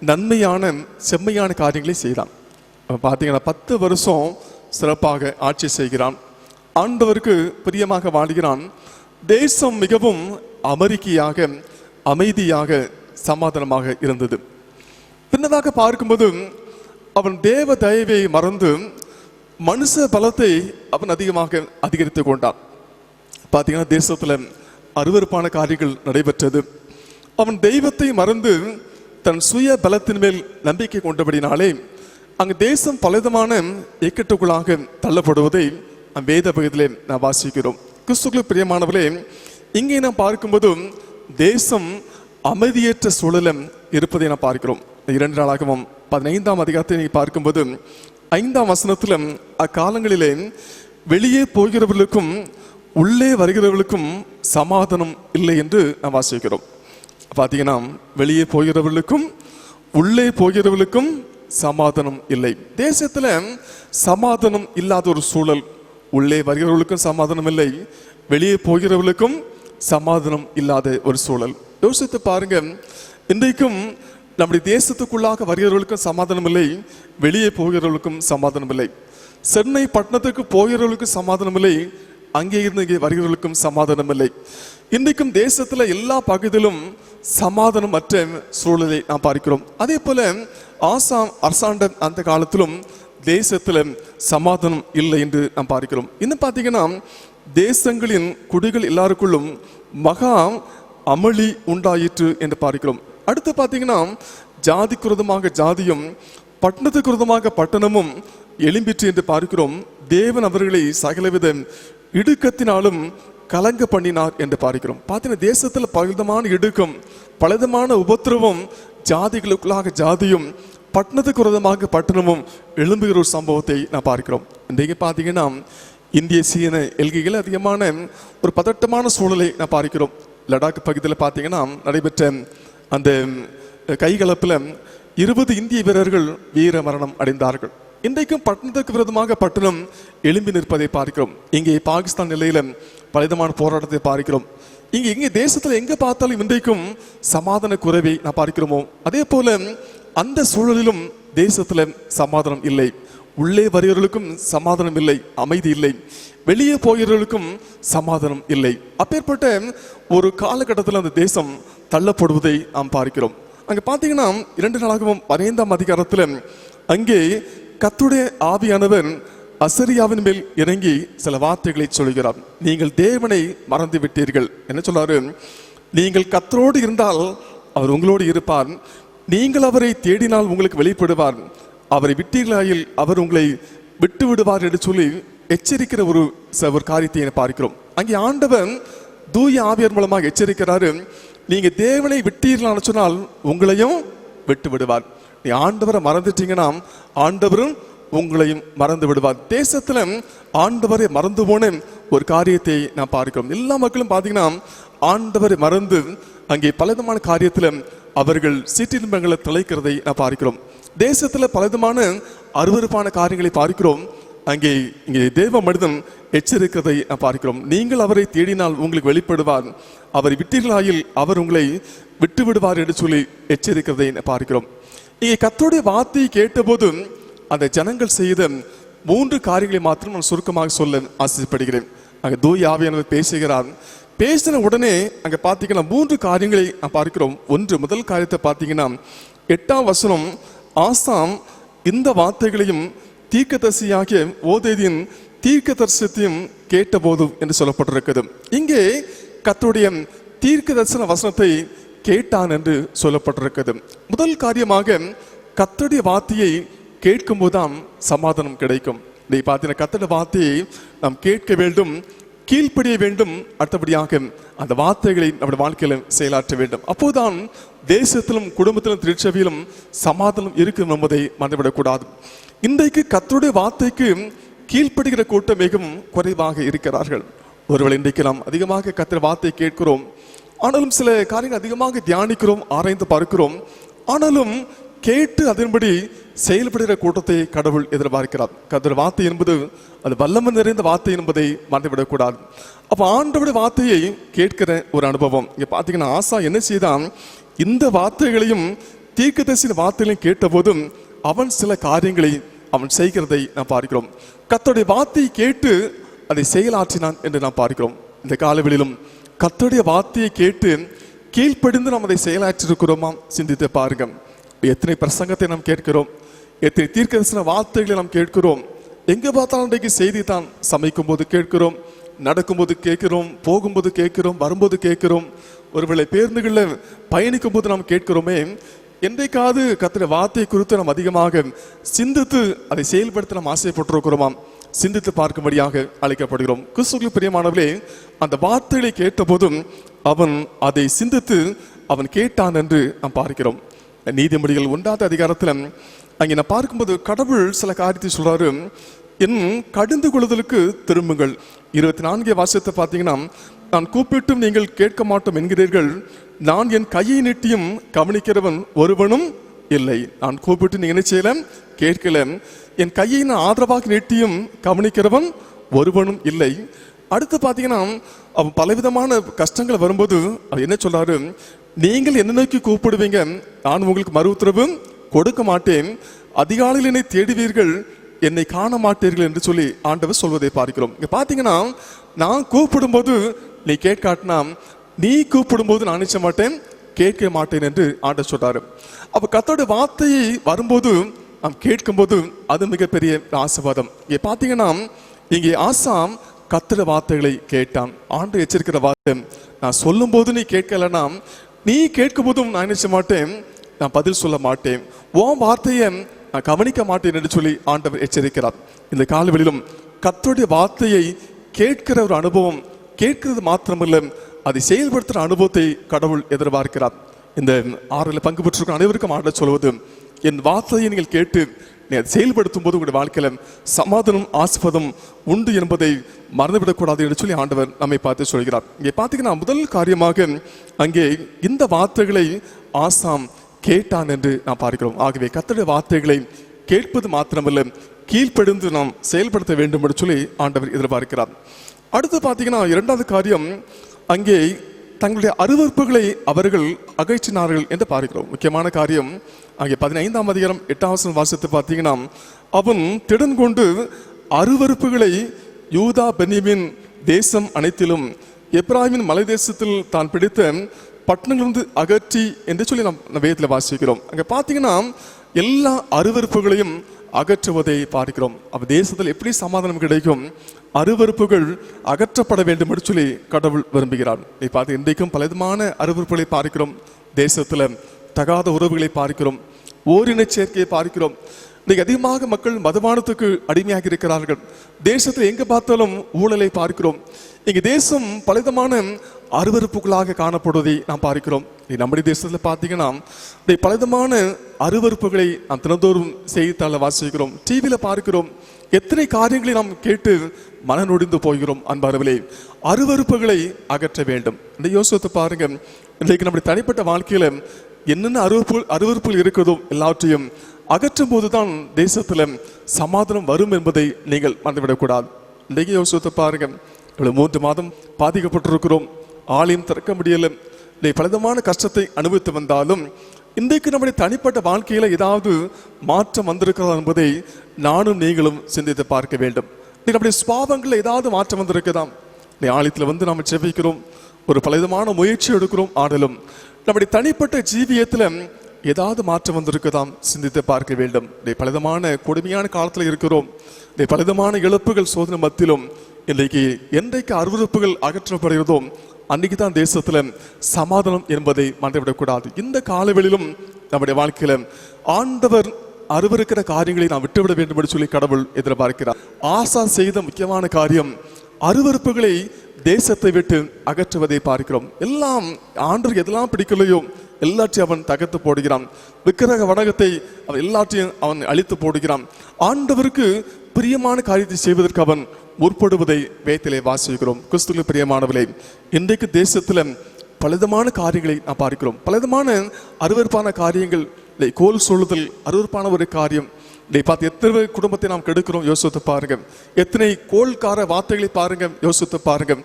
நன்மையான செம்மையான காரியங்களை செய்தான். பார்த்தீங்கன்னா 10 வருஷம் சிறப்பாக ஆட்சி செய்கிறான். ஆண்டவருக்கு பிரியமாக வாழ்கிறான். தேசம் மிகவும் அமைதியாக சமாதானமாக இருந்தது. பின்னதாக பார்க்கும்போது அவன் தேவ தயவை மறந்து மனுஷ பலத்தை அவன் அதிகரித்து கொண்டான். பார்த்தீங்கன்னா தேசத்தில் அருவருப்பான காரியங்கள் நடைபெற்றது. அவன் தெய்வத்தை மறந்து தன் சுய பலத்தின் மேல் நம்பிக்கை கொண்டபடினாலே அங்கு தேசம் பலவிதமான இக்கட்டுக்குள்ளாக தள்ளப்படுவதை வேத பகுதியிலே நாம் வாசிக்கிறோம். கிறிஸ்துவுக்குள் பிரியமானவர்களே, இங்கே நாம் பார்க்கும்போது தேசம் அமைதியற்ற சூழலும் இருப்பதை நாம் பார்க்கிறோம். 2 நாளாகவும் 15ஆம் அதிகாரத்தை நீ பார்க்கும்போது 5ஆம் வசனத்தில் அக்காலங்களிலே வெளியே போகிறவர்களுக்கும் உள்ளே வருகிறவர்களுக்கும் சமாதானம் இல்லை என்று நாம் வாசிக்கிறோம். பார்த்தீங்கன்னா வெளியே போகிறவர்களுக்கும் உள்ளே போகிறவர்களுக்கும் சமாதானம் இல்லை. தேசத்தில் சமாதானம் இல்லாத ஒரு சூழல். உள்ளே வருகிறவர்களுக்கும் சமாதானம் இல்லை, வெளியே போகிறவர்களுக்கும் சமாதானம் இல்லாத ஒரு சூழல். யோசித்து பாருங்க, இன்றைக்கும் நம்முடைய தேசத்துக்குள்ளாக வருகிறவர்களுக்கும் சமாதானம் இல்லை, வெளியே போகிறவர்களுக்கும் சமாதானம் இல்லை. சென்னை பட்டணத்துக்கு போகிறவர்களுக்கும் சமாதானம் இல்லை, அங்கே இருந்து இங்கே வருகிறவர்களுக்கும் சமாதானம் இல்லை. இன்றைக்கும் தேசத்தில் எல்லா பகுதியிலும் சமாதானம் அற்ற சூழலை நாம் பார்க்கிறோம். அதே போல ஆசாம் அரசாண்ட அந்த காலத்திலும் தேசத்தில் சமாதானம் இல்லை என்று நாம் பார்க்கிறோம். இன்னும் பார்த்தீங்கன்னா தேசங்களின் குடிகள் எல்லாருக்குள்ளும் மகா அமளி உண்டாயிற்று என்று பார்க்கிறோம். அடுத்து பார்த்தீங்கன்னா ஜாதிக்கு விரோதமாக ஜாதியும் பட்டணத்துக்கு விரோதமாக பட்டணமும் எழும்பிற்று என்று பார்க்கிறோம். தேவன் அவர்களை சகலவித இடுக்கத்தினாலும் கலங்க பண்ணினார் என்று பார்க்கிறோம். பார்த்தீங்கன்னா தேசத்தில் பலவிதமான இடுக்கம், பலவிதமான உபத்திரவம், ஜாதிகளுக்குள்ளாக ஜாதியும் பட்டணத்துக்கு விரோதமாக பட்டணமும் எழும்புகிற ஒரு சம்பவத்தை நான் பார்க்கிறோம். இன்றைக்கு பார்த்தீங்கன்னா இந்திய சீன எல்கைகள் அதிகமான ஒரு பதட்டமான சூழலை நான் பார்க்கிறோம். லடாக் பகுதியில் பார்த்தீங்கன்னா நடைபெற்ற அந்த கைகலப்பில் 20 இந்திய வீரர்கள் வீர மரணம் அடைந்தார்கள். இன்றைக்கும் பட்டணத்துக்கு விரோதமாக பட்டணம் எழும்பி நிற்பதை பார்க்கிறோம். இங்கே பாகிஸ்தான் நிலையில பலவிதமான போராட்டத்தை பார்க்கிறோம். இங்கே தேசத்தில் எங்க பார்த்தாலும் இன்றைக்கும் சமாதான குறைவை நான் பார்க்கிறோமோ, அதே போல அந்த சூழலிலும் தேசத்துல சமாதானம் இல்லை. உள்ளே வருகிறவர்களுக்கும் சமாதானம் இல்லை, அமைதி இல்லை. வெளியே போகிறவர்களுக்கும் சமாதானம் இல்லை. அப்பேற்பட்ட ஒரு காலகட்டத்தில் அந்த தேசம் தள்ளப்படுவதை நாம் பார்க்கிறோம். அங்க பார்த்தீங்கன்னா 2 நாளாகவும் 15ஆம் அதிகாரத்தில் அங்கே கர்த்தருடைய ஆவியானவர் அசரியாவின் மேல் இறங்கி சில வார்த்தைகளை சொல்கிறார். நீங்கள் தேவனை மறந்து விட்டீர்கள். என்ன சொல்றாரு? நீங்கள் கர்த்தரோடு இருந்தால் அவர் உங்களோடு இருப்பார், நீங்கள் அவரை தேடினால் உங்களுக்கு வெளிப்படுவார், அவரை விட்டீர்களாயில் அவர் உங்களை விட்டு விடுவார் என்று சொல்லி எச்சரிக்கிற ஒரு காரியத்தை பார்க்கிறோம். அங்கே ஆண்டவன் தூய ஆவியார் மூலமாக எச்சரிக்கிறாரு, நீங்க தேவனை விட்டீர்களான்னு சொன்னால் உங்களையும் விட்டு விடுவார். நீ ஆண்டவரை மறந்துட்டீங்கன்னா ஆண்டவரும் உங்களையும் மறந்து விடுவார். தேசத்துல ஆண்டவரை மறந்து போன ஒரு காரியத்தை நான் பார்க்கிறோம். எல்லா மக்களும் பார்த்தீங்கன்னா ஆண்டவரை மறந்து அங்கே பலவிதமான காரியத்துல அவர்கள் சிற்றின்பங்களை திளைக்கிறதை நான் பார்க்கிறோம். தேசத்துல பலவிதமான அருவருப்பான காரியங்களை பார்க்கிறோம். அங்கே இங்கே தேவ மனிதன் எச்சரிக்கிறதை பார்க்கிறோம். நீங்கள் அவரை தேடினால் உங்களுக்கு வெளிப்படுவார், அவரை விட்டீர்களாயில் அவர் உங்களை விட்டு விடுவார் என்று சொல்லி எச்சரிக்கிறதை பார்க்கிறோம். இங்கே கர்த்தருடைய வார்த்தையை கேட்டபோது அந்த ஜனங்கள் செய்த 3 காரியங்களை மாத்திரம் நான் சுருக்கமாக சொல்ல ஆசைப்படுகிறேன். அங்கே தூய ஆவியானவர் பேசுகிறார். பேசின உடனே அங்கே பார்த்தீங்கன்னா 3 காரியங்களை பார்க்கிறோம். முதல் காரியத்தை பார்த்தீங்கன்னா 8ஆம் வசனம், ஆசாம் இந்த வார்த்தைகளையும் தீர்க்கதரிசியாகிய ஓதேதின் தீர்க்க தரிசனத்தையும் கேட்டபோது என்று சொல்லப்பட்டிருக்கிறது. இங்கே கர்த்தருடைய தீர்க்க தரிசன வசனத்தை கேட்டான் என்று சொல்லப்பட்டிருக்கிறது. முதல் காரியமாக கர்த்தருடைய வார்த்தையை கேட்கும் போதுதான் சமாதானம் கிடைக்கும். இதை பார்த்தீங்கன்னா கர்த்தருடைய வார்த்தையை நாம் கேட்க வேண்டும், கீழ்ப்படிய வேண்டும், அடுத்தபடியாக அந்த வார்த்தைகளை நம்முடைய வாழ்க்கையில செயலாற்ற வேண்டும். அப்போதான் தேசத்திலும் குடும்பத்திலும் திருச்சபையிலும் சமாதானம் இருக்கும் என்பதை மறந்துவிடக்கூடாது. இன்றைக்கு கர்த்தருடைய வார்த்தைக்கு கீழ்ப்படுகிற கூட்டம் மிகவும் குறைவாக இருக்கிறார்கள். ஒருவேளை இன்றைக்கு நாம் அதிகமாக கர்த்தருடைய வார்த்தை கேட்கிறோம், ஆனாலும் சில காரியங்கள் அதிகமாக தியானிக்கிறோம், ஆராய்ந்து பார்க்கிறோம், ஆனாலும் கேட்டு அதன்படி செயல்படுகிற கூட்டத்தை கடவுள் எதிர்பார்க்கிறார். கர்த்தருடைய வார்த்தை என்பது அது வல்லமை நிறைந்த வார்த்தை என்பதை மறந்துவிடக்கூடாது. அப்ப ஆண்டவருடைய வார்த்தையை கேட்கிற ஒரு அனுபவம். இங்க பாத்தீங்கன்னா ஆசா என்ன செய்தான், இந்த வார்த்தைகளையும் தீர்க்கதரிசியின் வார்த்தைகளையும் கேட்டபோதும் அவன் சில காரியங்களை அவன் செய்கிறதை நாம் பார்க்கிறோம். கர்த்தருடைய வார்த்தையை கேட்டு அதை செயலாற்றினான் என்று நாம் பார்க்கிறோம். இந்த காலவெளியிலும் கர்த்தருடைய வார்த்தையை கேட்டு கீழ்ப்படிந்து நாம் அதை செயலாற்றிருக்கிறோமா சிந்தித்து பாருங்க. எத்தனை பிரசங்கத்தை நாம் கேட்கிறோம், எத்தனை தீர்க்கதரிசன வார்த்தைகளை நாம் கேட்கிறோம். எங்க பார்த்தாலும் இன்றைக்கு செய்தி தான். சமைக்கும் போது கேட்கிறோம், நடக்கும்போது கேட்கிறோம், போகும்போது கேட்கிறோம், வரும்போது கேட்கிறோம், ஒருவேளை பேருந்துகளில் பயணிக்கும் போது நாம் கேட்கிறோமே. என்றைக்காவது கர்த்தருடைய வார்த்தை குறித்து நாம் அதிகமாக சிந்தித்து அதை செயல்படுத்த நாம் ஆசைப்பட்டிருக்கிறோமாம்? சிந்தித்து பார்க்கும்படியாக அழைக்கப்படுகிறோம். கிறிஸ்துவுக்குள் பிரியமானவர்களே, அந்த வார்த்தைகளை கேட்ட போதும் அவன் அதை சிந்தித்து அவன் கேட்டான் என்று நாம் பார்க்கிறோம். நீதிமொழிகள் 1ஆவது அதிகாரத்தில் அங்கே நான் பார்க்கும்போது கடவுள் சில காரியத்தை சொல்றாரு. என் கடிந்து கொள்ளுதலுக்கு திரும்புங்கள். 24 வாசத்தை பார்த்தீங்கன்னா, நான் கூப்பிட்டும் நீங்கள் கேட்க மாட்டோம் என்கிறீர்கள், நான் என் கையை நீட்டியும் கவனிக்கிறவன் ஒருவனும் இல்லை. நான் கூப்பிட்டு நீங்க என்ன செய்யல, கேட்கல, என் கையை நான் ஆதரவாக நீட்டியும் கவனிக்கிறவன் ஒருவனும் இல்லை. அடுத்து பார்த்தீங்கன்னா அவன் பலவிதமான கஷ்டங்கள் வரும்போது அவர் என்ன சொல்றாரு, நீங்கள் என்ன நோக்கி கூப்பிடுவீங்க, நான் உங்களுக்கு மறு உத்தரவு கொடுக்க மாட்டேன், அதிகாலையில் என்னை தேடுவீர்கள், என்னை காண மாட்டீர்கள் என்று சொல்லி ஆண்டவர் சொல்வதை பார்க்கிறோம். இங்க பாத்தீங்கன்னா நான் கூப்பிடும் போது நீ கேட்காட்டினா, நீ கூப்பிடும் போது நான் நினைச்ச மாட்டேன், கேட்க மாட்டேன் என்று ஆண்டவர் சொல்றாரு. அப்ப கர்த்தருடைய வார்த்தையை வரும்போது நாம் கேட்கும்போது அது மிகப்பெரிய ஆசீர்வாதம். இங்க பாத்தீங்கன்னா இங்கே ஆசாம் கர்த்தருடைய வார்த்தைகளை கேட்டான். ஆண்டு எச்சரிக்கிற வார்த்தை, நான் சொல்லும் போது நீ கேட்கலன்னா, நீ கேட்கும் போதும் நான் நினைச்ச மாட்டேன், நான் பதில் சொல்ல மாட்டேன், உன் வார்த்தையை நான் கவனிக்க மாட்டேன் என்று சொல்லி ஆண்டவர் எச்சரிக்கிறார். இந்த காலவெளியிலும் கர்த்தருடைய வார்த்தையை கேட்கிற ஒரு அனுபவம், கேட்கிறது மாத்திரமல்ல அதை செயல்படுத்துகிற அனுபவத்தை கடவுள் எதிர்பார்க்கிறார். இந்த ஆறில் பங்கு பெற்றிருக்கிற அனைவருக்கும் ஆண்டவர் சொல்வது, என் வார்த்தையை நீங்கள் கேட்டு நீ அதை செயல்படுத்தும் போது உங்களுடைய வாழ்க்கையில சமாதானம் ஆசீர்வாதம் உண்டு என்பதை மறந்துவிடக்கூடாது என்று சொல்லி ஆண்டவர் நம்மை பார்த்து சொல்கிறார். இங்கே பார்த்தீங்கன்னா முதல் காரியமாக அங்கே இந்த வார்த்தைகளை ஆசாம் கேட்டான் என்று நாம் பார்க்கிறோம். ஆகவே கர்த்தருடைய வார்த்தைகளை கேட்பது மாத்திரமல்ல, கீழ்ப்படிந்து நாம் செயல்படுத்த வேண்டும் என்று சொல்லி ஆண்டவர் எதிர்பார்க்கிறார். அடுத்து பார்த்தீங்கன்னா 2வது காரியம், அங்கே தங்களுடைய அருவருப்புகளை அவர்கள் அகற்றினார்கள் என்று பார்க்கிறோம். முக்கியமான காரியம் அங்கே 15ஆம் அதிகாரம் 8ஆவது வாசத்தை பார்த்தீங்கன்னா, அவன் திடன் கொண்டு அருவருப்புகளை யூதா பென்யமீன் தேசம் அனைத்திலும் எப்ராயிமின் மலை தேசத்தில் தான் பிடித்த பட்டணங்களிலிருந்து அகற்றி என்று சொல்லி நாம் வேதத்தில் வாசிக்கிறோம். அங்கே பார்த்தீங்கன்னா எல்லா அருவருப்புகளையும் அகற்றுவதை பார்க்கிறோம். அப்ப தேசத்தில் எப்படி சமாதானம் கிடைக்கும், அருவருப்புகள் அகற்றப்பட வேண்டும் என்று சொல்லி கடவுள் விரும்புகிறார். பார்த்து இன்றைக்கும் பலவிதமான அருவருப்புகளை பார்க்கிறோம். தேசத்துல தகாத உறவுகளை பார்க்கிறோம், ஓரின சேர்க்கையை பார்க்கிறோம். இன்னைக்கு அதிகமாக மக்கள் மதுபானத்துக்கு அடிமையாக இருக்கிறார்கள். தேசத்தில் எங்க பார்த்தாலும் ஊழலை பார்க்கிறோம். இங்க தேசம் பலவிதமான அருவருப்புகளாக காணப்படுவதை நாம் பார்க்கிறோம். நம்முடைய தேசத்தில் பார்த்தீங்கன்னா பலவிதமான அருவருப்புகளை நாம் தினந்தோறும் செய்தித்தாள வாசிக்கிறோம், டிவியில பார்க்கிறோம். எத்தனை காரியங்களை நாம் கேட்டு மனநொடிந்து போகிறோம். அன்பானவர்களே, அருவருப்புகளை அகற்ற வேண்டும். இந்த யோசித்து பாருங்க, இன்றைக்கு நம்முடைய தனிப்பட்ட வாழ்க்கையில என்னென்ன அருவருப்புகள் இருக்கிறதோ எல்லாவற்றையும் அகற்றும் போதுதான் தேசத்துல சமாதானம் வரும் என்பதை நீங்கள் மறந்துவிடக்கூடாது. இன்றைக்கு யோசித்து பாருங்க, இவ்வளவு 3 மாதம் பாதிக்கப்பட்டிருக்கிறோம், ஆலயம் திறக்க முடியல, பலவிதமான கஷ்டத்தை அனுபவித்து வந்தாலும் இன்றைக்கு நம்முடைய தனிப்பட்ட வாழ்க்கையில ஏதாவது மாற்றம் வந்திருக்கிறதா என்பதை நானும் நீங்களும் சிந்தித்து பார்க்க வேண்டும். நம்முடைய சுபாவங்கள்ல ஏதாவது மாற்றம் வந்திருக்குதாம். ஆலயத்தில் வந்து நாம் செபிக்கிறோம், ஒரு பலவிதமான முயற்சி எடுக்கிறோம், ஆனாலும் நம்முடைய தனிப்பட்ட ஜீவியத்துல ஏதாவது மாற்றம் வந்திருக்குதாம் சிந்தித்து பார்க்க வேண்டும். பலவிதமான கொடுமையான காலத்துல இருக்கிறோம், பலவிதமான இழப்புகள் சோதனை மத்தியிலும் இன்றைக்கு என்றைக்கு அருவருப்புகள் அகற்றப்படுகிறதோ அன்னைக்கு தான் தேசத்துல சமாதானம் என்பதை மறந்துவிடக்கூடாது. இந்த காலவெளியிலும் நம்முடைய வாழ்க்கையில ஆண்டவர் அருவருக்கிற காரியங்களை நாம் விட்டுவிட வேண்டும் என்று சொல்லி கடவுள் எதிர்பார்க்கிறார். ஆசா செய்த முக்கியமான காரியம் அருவருப்புகளை தேசத்தை விட்டு அகற்றுவதை பார்க்கிறோம். எல்லாம் ஆண்டவருக்கு எதெல்லாம் பிடிக்கலையோ எல்லாத்தையும் அவன் தகர்த்து போடுகிறான். விக்கிரக வணக்கத்தை அவன் எல்லாத்தையும் அவன் அழித்து போடுகிறான். ஆண்டவருக்கு பிரியமான காரியத்தை செய்வதற்கு அவன் முற்படுவதை வேதத்திலே வாசிக்கிறோம். கிறிஸ்துவுக்கு பிரியமானவர்களே, இன்றைக்கு தேசத்துல பலவிதமான காரியங்களை நாம் பார்க்கிறோம். பலவிதமான அருவருப்பான காரியங்கள், கோல் சொல்லுதல் அருவருப்பான ஒரு காரியம். பார்த்து எத்தனை குடும்பத்தை நாம் கெடுக்கிறோம் யோசித்து பாருங்க. எத்தனை கோல்கார வார்த்தைகளை பாருங்க, யோசித்து பாருங்க.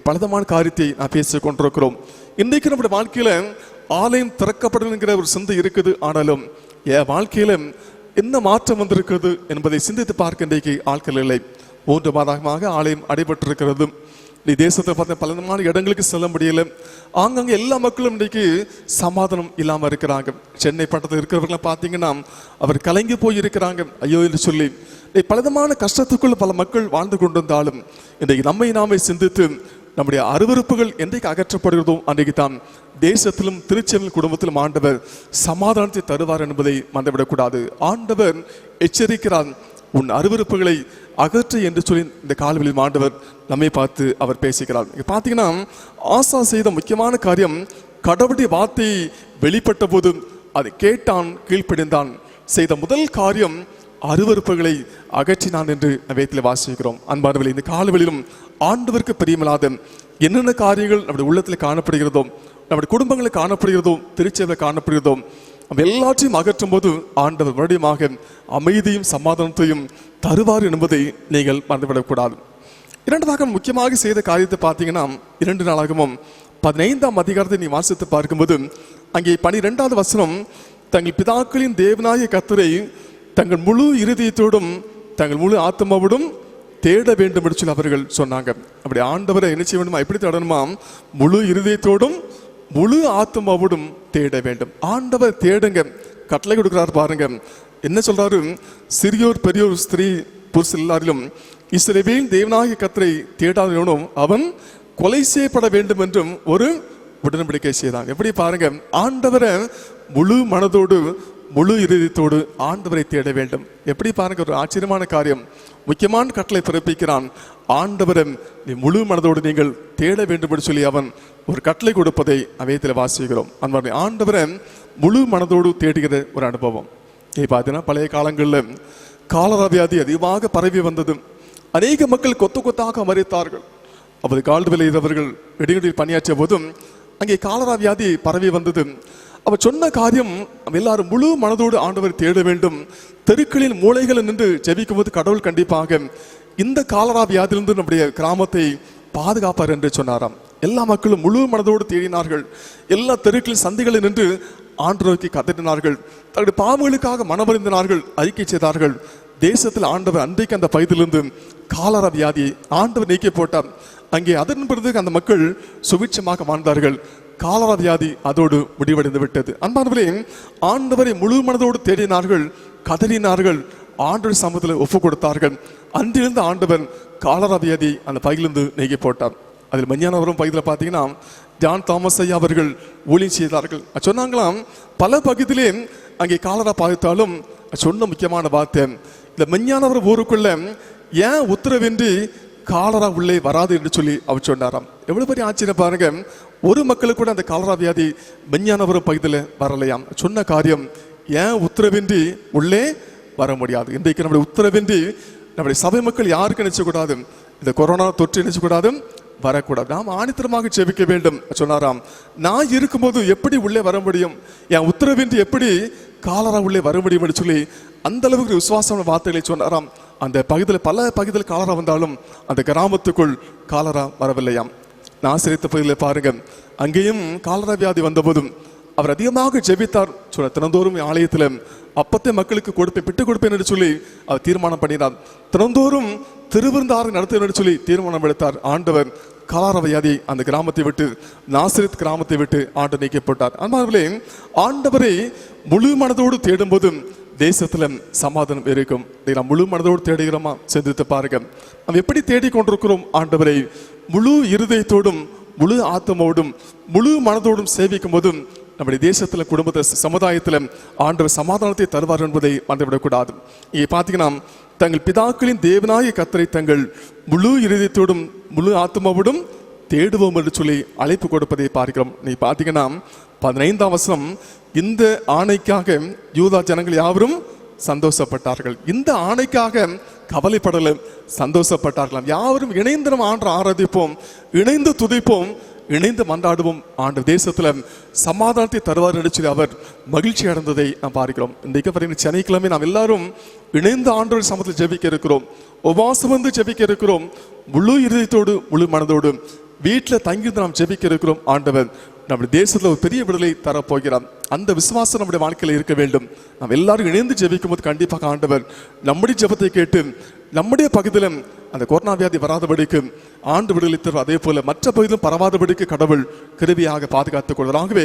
பலவிதமான காரியத்தை நான் பேசிக் கொண்டிருக்கிறோம். இன்றைக்கு நம்முடைய வாழ்க்கையில ஆலயம் திறக்கப்படுங்கிற ஒரு சிந்தை இருக்குது, ஆனாலும் என் வாழ்க்கையில என்ன மாற்றம் வந்திருக்கிறது என்பதை சிந்தித்து பார்க்க இன்றைக்கு ஆட்கள் இல்லை. 3 மாதமாக ஆலயம் அடைபட்டிருக்கிறது. தேசத்தை பார்த்த பலவிதமான இடங்களுக்கு செல்ல முடியல. ஆங்காங்க எல்லா மக்களும் இன்றைக்கு சமாதானம் இல்லாம இருக்கிறாங்க. சென்னை பட்டத்தில் இருக்கிறவர்களை பார்த்தீங்கன்னா அவர் கலங்கி போய் இருக்கிறாங்க, ஐயோ என்று சொல்லி. பலவிதமான கஷ்டத்துக்குள் பல மக்கள் வாழ்ந்து கொண்டிருந்தாலும் இன்றைக்கு நம்மை நாமே சிந்தித்து நம்முடைய அருவருப்புகள் என்றைக்கு அகற்றப்படுகிறதோ அன்றைக்கு தான் தேசத்திலும் திருச்செவில் குடும்பத்திலும் ஆண்டவர் சமாதானத்தை தருவார் என்பதை மறந்துவிடக்கூடாது. ஆண்டவர் எச்சரிக்கிறார், உன் அருவருப்புகளை அகற்று என்று சொல்லி இந்த காலவெளியில் ஆண்டவர் நம்மை பார்த்து அவர் பேசுகிறார். பார்த்தீங்கன்னா ஆசா செய்த முக்கியமான காரியம், கடவுளுடைய வார்த்தை வெளிப்பட்ட போது அதை கேட்டான், கீழ்ப்படிந்தான். செய்த முதல் காரியம் அருவருப்புகளை அகற்றினான் என்று வேதத்தில் வாசிக்கிறோம். அன்பானவர்களே, இந்த காலவெளியிலும் ஆண்டவருக்கு பிரியமில்லாத என்னென்ன காரியங்கள் நம்முடைய உள்ளத்தில் காணப்படுகிறதோ, நம்முடைய குடும்பங்களில் காணப்படுகிறதோ, திருச்சபையில் காணப்படுகிறதோ, நம்ம எல்லாத்தையும் அகற்றும் போது ஆண்டவர் மறுபடியும் அமைதியும் சமாதானத்தையும் தருவார் என்பதை நீங்கள் மறந்துவிடக்கூடாது. இரண்டாவது முக்கியமாக செய்த காரியத்தை பார்த்தீங்கன்னா 2 நாளாகவும் 15ஆம் அதிகாரத்தை நீ வாசித்து பார்க்கும்போது அங்கே 12வது வசனம், தங்கள் பிதாக்களின் தேவனாகிய கர்த்தரை தங்கள் முழு இருதயத்தோடும் தங்கள் முழு ஆத்மாவோடும் தேட வேண்டும் என்று சொல்லி அவர்கள் சொன்னாங்க. அப்படி ஆண்டவரை என்ன செய்ய வேண்டுமா, எப்படி தேடணுமா, முழு இருதயத்தோடும் முழு ஆத்மாவோடும் தேட வேண்டும். ஆண்டவர் தேடுங்க, கட்டளை கொடுக்கிறார் பாருங்க. என்ன சொல்றாரு, சிறியோர் பெரியோர் ஸ்திரீ புருஷர் எல்லாரிலும் இஸ்ரவேல் தேவனாகிய கர்த்தரை தேடாதவனும் அவன் கொலை செய்யப்பட வேண்டும் என்றும் ஒரு உடன்படிக்கை செய்தாங்க. எப்படி பாருங்க, ஆண்டவரை முழு மனதோடு முழு இருதயத்தோடு ஆண்டவரை தேட வேண்டும். எப்படி பாருங்க, ஒரு ஆச்சரியமான காரியம். முக்கியமான கட்டளை பிறப்பிக்கிறான், ஆண்டவரை நீ முழு மனதோடு நீங்கள் தேட வேண்டும் என்று சொல்லி அவன் ஒரு கட்டளை கொடுப்பதை வேதத்தில் வாசிக்கிறோம். அந்த ஆண்டவரை முழு மனதோடு தேடுகிற ஒரு அனுபவம். பார்த்தீங்கன்னா பழைய காலங்களில் காலரா வியாதி அதிகமாக பரவி வந்தது. அநேக மக்கள் கொத்து கொத்தாக மறித்தார்கள். அப்போது கால்டுவெல் அவர்கள் இடையிடையில் பணியாற்றிய போதும் அங்கே காலரா வியாதி பரவி வந்தது. அவர் சொன்ன காரியம், எல்லாரும் முழு மனதோடு ஆண்டவர் தேட வேண்டும். தெருக்களின் மூலைகளில் நின்று ஜெபிக்கும் போது கடவுள் கண்டிப்பாக இந்த காலரா வியாதியிலிருந்து நம்முடைய கிராமத்தை பாதுகாப்பார் என்று சொன்னாராம். எல்லா மக்களும் முழு மனதோடு தேடினார்கள். எல்லா தெருக்களின் சந்தைகளில் நின்று ஆண்டவருக்கு கதறினார்கள். தங்களுடைய பாவங்களுக்காக மனமறிந்தினார்கள், அறிக்கை செய்தார்கள். தேசத்தில் ஆண்டவர் அன்றைக்கு அந்த பகுதியிலிருந்து காலரா வியாதியை ஆண்டவர் நீக்கி போட்டார். அங்கே அதன் பிறகு அந்த மக்கள் சுபிட்சமாக வாழ்ந்தார்கள். காலரா வியாதி அதோடு முடிவடைந்து விட்டது. அன்பானவர்களே, ஆண்டவரை முழு மனதோடு தேடினார்கள், கதறினார்கள், ஆண்டவர் சமூகத்தில் ஒப்பு கொடுத்தார்கள். அன்றிலிருந்து ஆண்டவர் காலரா வியாதி அந்த பகுதியிலிருந்து நீக்கி போட்டார். அதில் மெஞ்ஞானவரும் பகுதியில் பார்த்தீங்கன்னா ஜான் தாமஸ் ஐயா அவர்கள் ஊழியம் செய்தார்கள். சொன்னாங்களாம், பல பகுதியிலே அங்கே காலரா பாதித்தாலும் சொன்ன முக்கியமான வார்த்தை, இந்த மெஞ்ஞானவர் ஊருக்குள்ள ஏன் உத்தரவின்றி காலரா உள்ளே வராது என்று சொல்லி அவர் சொன்னாராம். எவ்வளவு பெரிய ஆச்சரியம் பாருங்க. ஒரு மக்களுக்கு கூட அந்த காலரா வியாதி மெஞ்ஞானவரும் பகுதியில் வரலையாம். சொன்ன காரியம், ஏன் உத்தரவின்றி உள்ளே வர முடியாது. இன்றைக்கு நம்முடைய உத்தரவின்றி நம்முடைய சபை மக்கள் யாருக்கு நினைச்சக்கூடாது, இந்த கொரோனா தொற்று நினைச்சக்கூடாது, வரக்கூடாது. நாம் ஆணித்தரமாக ஜெபிக்க வேண்டும் சொன்னாராம். நான் இருக்கும்போது எப்படி உள்ளே வர முடியும், என் உத்தரவின்றி எப்படி காலரா உள்ளே வர முடியும் என்று சொல்லி அந்த அளவுக்கு விசுவாசமான வார்த்தைகளை சொன்னாராம். அந்த பகுதியில் பல பகுதியில் காலரா வந்தாலும் அந்த கிராமத்துக்குள் காலரா வரவில்லையாம். நாசரேத்து பகுதியில் பாருங்க, அங்கேயும் காலரா வியாதி வந்தபோதும் அவர் அதிகமாக ஜெபித்தார். சொன்ன தினந்தோறும் ஆலயத்தில் அப்பத்தை மக்களுக்கு கொடுப்பேன், பிட்டு கொடுப்பேன் என்று சொல்லி அவர் தீர்மானம் பண்ணினார். தினந்தோறும் திருவிருந்தாறு நடத்துவேன் என்று சொல்லி தீர்மானம் எடுத்தார். ஆண்டவர் காலரா வியாதி அந்த கிராமத்தை விட்டு, நாசரேத் கிராமத்தை விட்டு ஆண்டு நீக்கப்பட்டார். அன்பார்களே, ஆண்டவரை முழு மனதோடு தேடும்போதும் தேசத்துல சமாதானம் இருக்கும். நாம் முழு மனதோடு தேடுகிறோமா? சிந்தித்து பாருங்க. நாம் எப்படி தேடிக்கொண்டிருக்கிறோம் ஆண்டவரை? முழு இருதயத்தோடும் முழு ஆத்மாவோடும் முழு மனதோடும் சேவிக்கும் போதும் நம்முடைய தேசத்துல, குடும்பத்தை, சமுதாயத்துல ஆண்டவர் சமாதானத்தை தருவார் என்பதை மறந்துவிடக்கூடாது. இங்கே பார்த்தீங்கன்னா, தங்கள் பிதாக்களின் தேவனாய கர்த்தரை தங்கள் முழு இருதயத்தோடும் முழு ஆத்மாவோடும் தேடுவோம் என்று சொல்லி அழைப்பு கொடுப்பதை பார்க்கிறோம். நீ பார்த்தீங்கன்னா 15ஆம் வசனம், இந்த ஆணைக்காக யூதா ஜனங்கள் யாவரும் சந்தோஷப்பட்டார்கள். இந்த ஆணைக்காக கவலைப்படல, சந்தோஷப்பட்டார்களாம். யாவரும் இணைந்து நம்ம ஆண்டு ஆராதிப்போம், இணைந்து துதிப்போம், இணைந்து மன்றாடுவோம். ஆண்டு தேசத்துல சமாதானத்தை தருவார் என்று சொல்லி அவர் மகிழ்ச்சி அடைந்ததை நாம் பார்க்கிறோம். இன்றைக்கு சனிக்கிழமை நாம் எல்லாரும் இணைந்து ஆண்டவர் சமூகத்தில் ஜெபிக்க இருக்கிறோம், உபவாசம் வந்து ஜெபிக்க இருக்கிறோம், முழு இருதயத்தோடு முழு மனதோடு வீட்டில் தங்கிருந்து நாம் ஜெபிக்க இருக்கிறோம். ஆண்டவர் நம்முடைய தேசத்துல ஒரு பெரிய விடுதலை தரப்போகிறார். அந்த விசுவாசம் நம்முடைய வாழ்க்கையில் இருக்க வேண்டும். நாம் எல்லாரும் இணைந்து ஜெபிக்கும் போது கண்டிப்பாக ஆண்டவர் நம்முடைய ஜெபத்தை கேட்டு நம்முடைய பகுதியிலும் அந்த கொரோனா வியாதி வராதபடிக்கு ஆண்டு விடுதலை தரும். அதே போல மற்ற பகுதியிலும் பரவாதபடிக்கு கடவுள் கிருபையாக பாதுகாத்துக் கொள்வார். ஆகவே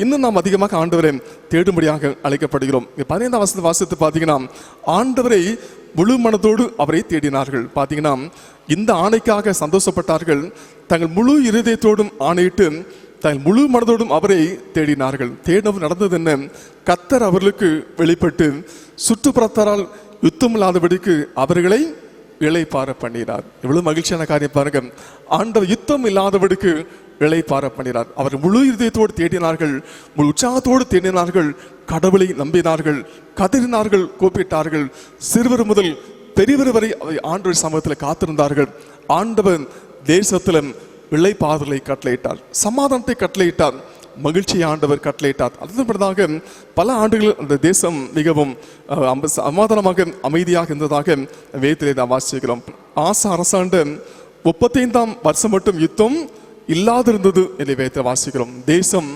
இன்னும் நாம் அதிகமாக ஆண்டவரை தேடும்படியாக அழைக்கப்படுகிறோம். 15ஆம் வசனத்தை வாசித்து பார்த்தீங்கன்னா, ஆண்டவரை முழு மனதோடு அவரை தேடினார்கள். பார்த்தீங்கன்னா, இந்த ஆணைக்காக சந்தோஷப்பட்டார்கள். தங்கள் முழு இருதயத்தோடும் ஆணையிட்டு தங்கள் முழு மனதோடும் அவரை தேடினார்கள். தேடவும் நடந்தது என்ன? கர்த்தர் அவர்களுக்கு வெளிப்பட்டு சுற்றுப்புறத்தாரால் யுத்தம் இல்லாதபடிக்கு அவர்களை இளைப்பாற பண்ணினார். எவ்வளவு மகிழ்ச்சியான காரியம் பாருங்க. ஆண்டவர் யுத்தம் இல்லாதபடிக்கு இளைப்பாற பண்ணினார். அவர் முழு இதயத்தோடு தேடினார்கள், முழு உற்சாகத்தோடு தேடினார்கள், கடவுளை நம்பினார்கள், கதறினார்கள், கூப்பிட்டார்கள். சிறுவர் முதல் பெரியவர் வரை ஆண்டவர் சமூகத்தில் காத்திருந்தார்கள். ஆண்டவர் தேசத்தில் இளைப்பாறுதலை கட்டளையிட்டார், சமாதானத்தை கட்டளையிட்டார், மகிழ்ச்சியை ஆண்டவர் கட்டளையிட்டார். அதன்படியாக பல ஆண்டுகள் அந்த தேசம் மிகவும் சமாதானமாக அமைதியாக இருந்ததாக வேதத்திலே நாம் வாசிக்கிறோம். ஆசா அரசாண்டு 35ஆம் வருஷம் மட்டும் யுத்தம் இல்லாதிருந்தது என்று வேதத்தை வாசிக்கிறோம். தேசம்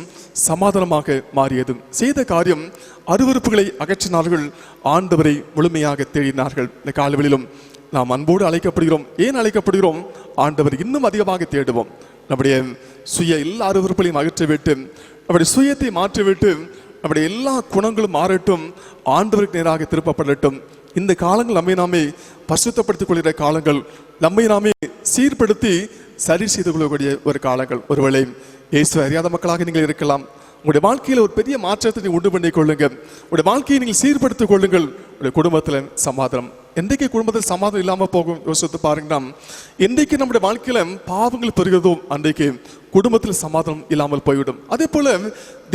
சமாதானமாக மாறியது. செய்த காரியம், அருவருப்புகளை அகற்றினார்கள், ஆண்டவரை முழுமையாக தேடினார்கள். இந்த காலவெளியிலும் நாம் அன்போடு அழைக்கப்படுகிறோம். ஏன் அழைக்கப்படுகிறோம்? ஆண்டவர் இன்னும் அதிகமாக தேடுவோம். நம்முடைய சுய எல்லா அருவருப்புகளையும் அகற்றிவிட்டு, நம்முடைய சுயத்தை மாற்றிவிட்டு, நம்முடைய எல்லா குணங்களும் மாறட்டும், ஆண்டவருக்கு நேராக திருப்பப்படட்டும். இந்த காலங்கள் நம்மை நாமே பரிசுத்தப்படுத்திக் கொள்கிற காலங்கள், நம்மை நாமே சீர்படுத்தி சரி செய்து கொள்ளக்கூடிய ஒரு காலங்கள். ஒருவேளை இயேசு அறியாத மக்களாக நீங்கள் இருக்கலாம். உங்களுடைய வாழ்க்கையில் ஒரு பெரிய மாற்றத்தை உண்டு பண்ணிக் கொள்ளுங்கள். உங்களுடைய வாழ்க்கையை நீங்கள் சீர்படுத்திக் கொள்ளுங்கள். உங்களுடைய குடும்பத்தில் சமாதானம். என்றைக்கு குடும்பத்தில் சமாதானம் இல்லாமல் போகும் யோசித்து பாருங்கன்னா, என்றைக்கு நம்முடைய வாழ்க்கையில பாவங்கள் பெருகிறதோ அன்றைக்கு குடும்பத்தில் சமாதானம் இல்லாமல் போய்விடும். அதே போல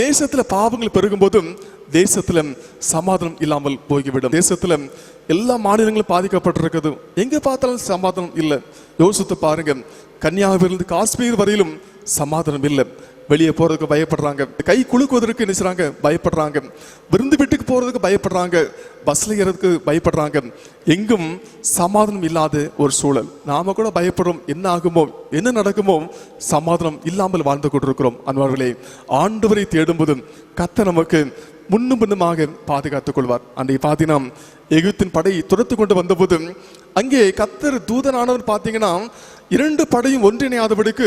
தேசத்துல பாவங்கள் பெருகும் போதும் தேசத்துல சமாதானம் இல்லாமல் போய்விடும். தேசத்துல எல்லா மாநிலங்களும் பாதிக்கப்பட்டிருக்கிறது. எங்க பார்த்தாலும் சமாதானம் இல்லை. யோசித்து பாருங்க, கன்னியாகுமரியிலிருந்து காஷ்மீர் வரையிலும் சமாதானம் இல்லை. வெளியே போறதுக்கு பயப்படுறாங்க, கை குலுக்குவதற்கு நினைச்சாங்க பயப்படுறாங்க, விருந்து வீட்டுக்கு போறதுக்கு பயப்படுறாங்க, பஸ்ல ஏறதுக்கு பயப்படுறாங்க. எங்கும் சமாதானம் இல்லாத ஒரு சூழல். நாம கூட பயப்படுறோம், என்ன ஆகுமோ, என்ன நடக்குமோ, சமாதானம் இல்லாமல் வாழ்ந்து கொண்டிருக்கிறோம். அன்பார்களே, ஆண்டவரை தேடும்போதும் கர்த்தர் நமக்கு முன்னும் பின்னுமாக பாதுகாத்துக் கொள்வார். அன்றைக்கு பார்த்தீங்கன்னா, எகிப்தின் படை துரத்து கொண்டு வந்தபோது அங்கே கர்த்தர் தூதனானவர் பார்த்தீங்கன்னா 2 படையும் ஒன்றிணையாதபடிக்கு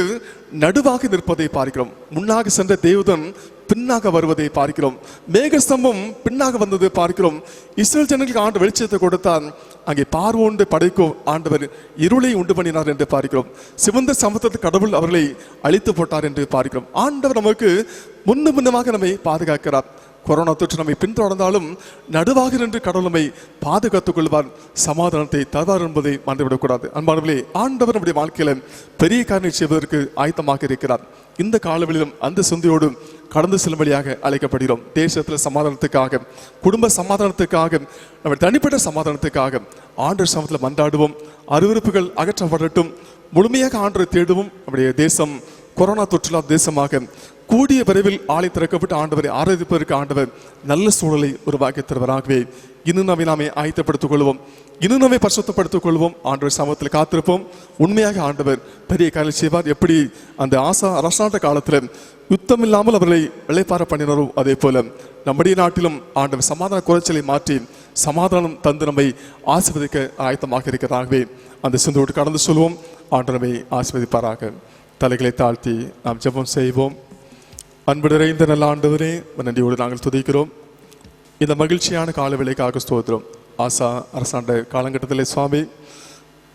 நடுவாக நிற்பதை பார்க்கிறோம். முன்னாக சென்ற தேவதன் பின்னாக வருவதை பார்க்கிறோம். மேகஸ்தம்பம் பின்னாக வந்ததை பார்க்கிறோம். இஸ்ரவேல் ஜனங்களுக்கு ஆண்டு வெளிச்சத்தை கொடுத்தார். அங்கே பார்வோண்டு படைக்கும் ஆண்டவர் இருளை உண்டு பண்ணினார் என்று பார்க்கிறோம். சிவந்த சமுத்திரத்தை கடவுள் அவர்களை அழித்து போட்டார் என்று பார்க்கிறோம். ஆண்டவர் நமக்கு முன்னும் பின்னமாக நம்மை பாதுகாக்கிறார். கொரோனா தொற்று நம்மை பின்தொடர்ந்தாலும் நடுவாக நின்று கடவுள் நம்மை பாதுகாத்துக் கொள்வார், சமாதானத்தை தருவார் என்பதை மறந்துவிடக்கூடாது. அன்பானவர்களே, ஆண்டவர் நம்முடைய வாழ்க்கையில பெரிய காரியங்களை செய்வதற்கு ஆயத்தமாக இருக்கிறார். இந்த காலவெளியிலும் அந்த சிந்தையோடு கடந்து செல்லும்படியாக அழைக்கப்படுகிறோம். தேசத்தில் சமாதானத்துக்காக, குடும்ப சமாதானத்துக்காக, நம்ம தனிப்பட்ட சமாதானத்துக்காக ஆண்டவர் சமூகத்தில் மன்றாடுவோம். அருவருப்புகள் அகற்றப்படட்டும், முழுமையாக ஆண்டவரை தேடுவோம். நம்முடைய தேசம் கொரோனா தொற்றில்லா தேசமாக கூடிய விரைவில் ஆலை திறக்கப்பட்டு ஆண்டவரை ஆராதிப்பதற்கு ஆண்டவர் நல்ல சூழலை உருவாக்கி தருவராகவே இன்னும் நாமே ஆயத்தப்படுத்திக் கொள்வோம், இன்னும் நம்மை பரிசுத்தப்படுத்திக் கொள்வோம். ஆண்டவர் சமூகத்தில் காத்திருப்போம். உண்மையாக ஆண்டவர் பெரிய காரியம் செய்வார். எப்படி அந்த அரசாண்ட காலத்தில் யுத்தம் இல்லாமல் அவர்களை இளைப்பாற பண்ணினாரோ அதே போல நம்முடைய நாட்டிலும் ஆண்டவர் சமாதான குறைச்சலை மாற்றி சமாதானம் தந்து நம்மை ஆசீர்வதிக்க ஆயத்தமாக இருக்கிறாகவே அந்த சிந்தோடு கடந்து சொல்வோம். ஆண்டவரை ஆசீர்வதிப்பாராக. தலைகளை தாழ்த்தி நாம் ஜெபம் செய்வோம். அன்பு நிறைந்த நல்ல ஆண்டவரே, நன்றியோடு நாங்கள் துதிக்கிறோம். இந்த மகிழ்ச்சியான காலவேளைக்காக ஸ்தோத்திரம். அரசாண்ட காலகட்டத்தில் சுவாமி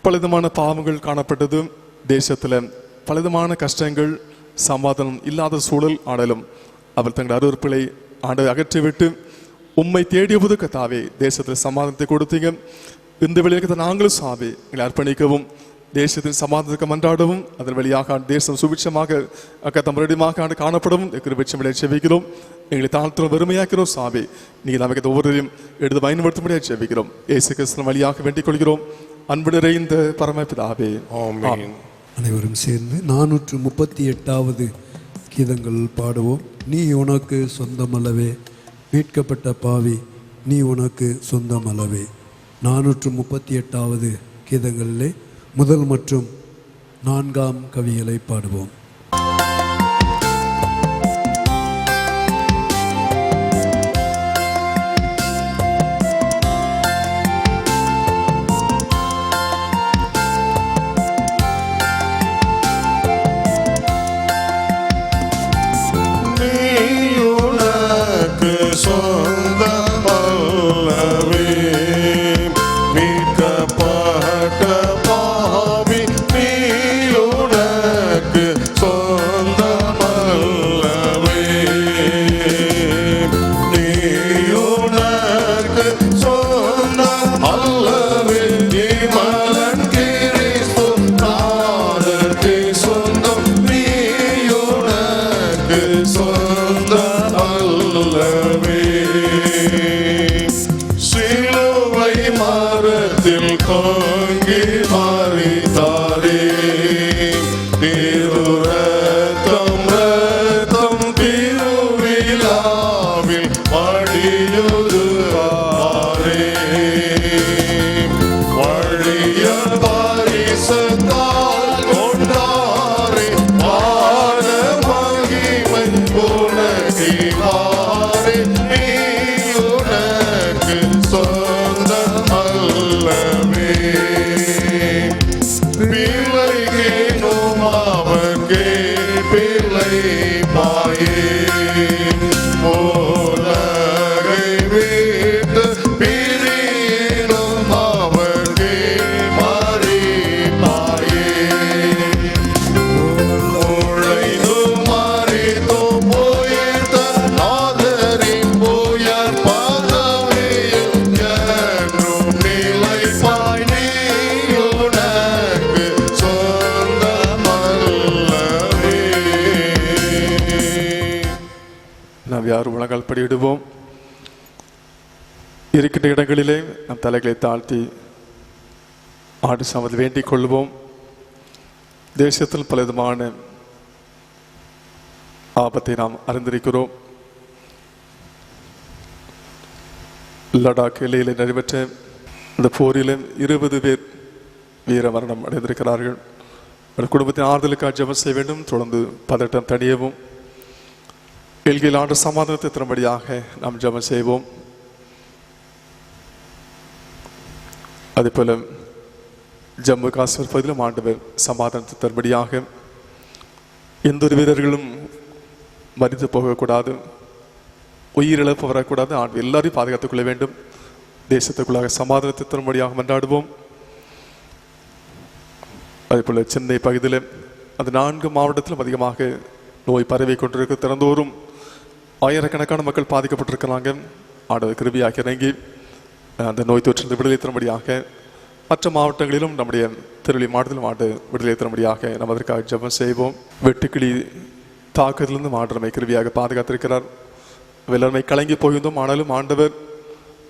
பலவிதமான பாவங்கள் காணப்பட்டது. தேசத்தில் பலவிதமான கஷ்டங்கள், சமாதானம் இல்லாத சூழல் ஆனாலும் அவர் தங்கள் அருவருப்புகளை ஆண்டை அகற்றிவிட்டு உம்மை தேடியபோது கத்தாவே தேசத்தில் சமாதானத்தை கொடுத்தீங்க. இந்த வேளைக்கு நாங்களும் சுவாமி எங்களை அர்ப்பணிக்கவும், தேசத்தின் சமாதானத்துக்கு மன்றாடவும், அதன் வழியாக தேசம் சுபிட்சமாக மறுபடியும் காணப்படவும் கிருபை செவிக்கிறோம். எங்களை தாழ்த்துறோம், வெறுமையாக்கிறோம். சாமி நீங்கள் நமக்கு ஒவ்வொருவரையும் எடுத்து பயன்படுத்தும்படியாக செவிக்கிறோம். இயேசு கிறிஸ்துவின் வழியாக வேண்டிக் கொள்கிறோம். அன்பு நிறைந்த பரமபிதாவே, ஆமென். அனைவரும் சேர்ந்து 438வது கீதங்கள் பாடுவோம். நீ உனக்கு சொந்தமல்லவே, மீட்கப்பட்ட பாவி நீ உனக்கு சொந்தமல்லவே. 438வது கீதங்களிலே முதல் மற்றும் 4ஆம் கவிகளை பாடுவோம். படியிடுவோம். இருக்கின்ற இடங்களிலே நம் தலைகளை தாழ்த்தி ஆண்டு சாமத்தில் வேண்டிக் கொள்வோம். தேசத்தில் பலவிதமான ஆபத்தை நாம் அறிந்திருக்கிறோம். லடாக் எல்லையில் நடைபெற்ற இந்த போரில் 20 பேர் வீர மரணம் அடைந்திருக்கிறார்கள். குடும்பத்தின் ஆறுதலுக்காக ஜெபம் செய்ய வேண்டும். தொடர்ந்து பதட்டம் தணியவும் எல்கையில் ஆண்டு சமாதானத்தை தரும்படியாக நாம் ஜெபம் செய்வோம். அதேபோல ஜம்மு காஷ்மீர் பகுதியிலும் ஆண்டவர் சமாதானத்தை தரும்படியாக எந்த ஒரு வீரர்களும் மறித்து போகக்கூடாது, உயிரிழப்பு வரக்கூடாது. ஆண்டு எல்லாரையும் பாதுகாத்துக் கொள்ள வேண்டும். தேசத்துக்குள்ளாக சமாதானத்தை தரும்படியாக மன்றாடுவோம். அதேபோல சென்னை பகுதியில் அந்த 4 மாவட்டத்திலும் அதிகமாக நோய் பரவி கொண்டிருக்க, திறந்தோறும் ஆயிரக்கணக்கான மக்கள் பாதிக்கப்பட்டிருக்கிறாங்க. ஆண்டவர் கிருபையாக இறங்கி அந்த நோய் தொற்றிலிருந்து விடுதலை தரும்படியாக மற்ற மாவட்டங்களிலும் நம்முடைய திருவள்ளி மாவட்டத்திலும் ஆண்டு விடுதலை தரும்படியாக நம்ம அதற்காக ஜெபம் செய்வோம். வெட்டுக்கிளி தாக்குதலிருந்து ஆண்டவரை கிருபையாக பாதுகாத்திருக்கிறார். எல்லாருமே கலங்கி போயிருந்தோம். ஆனாலும் ஆண்டவர்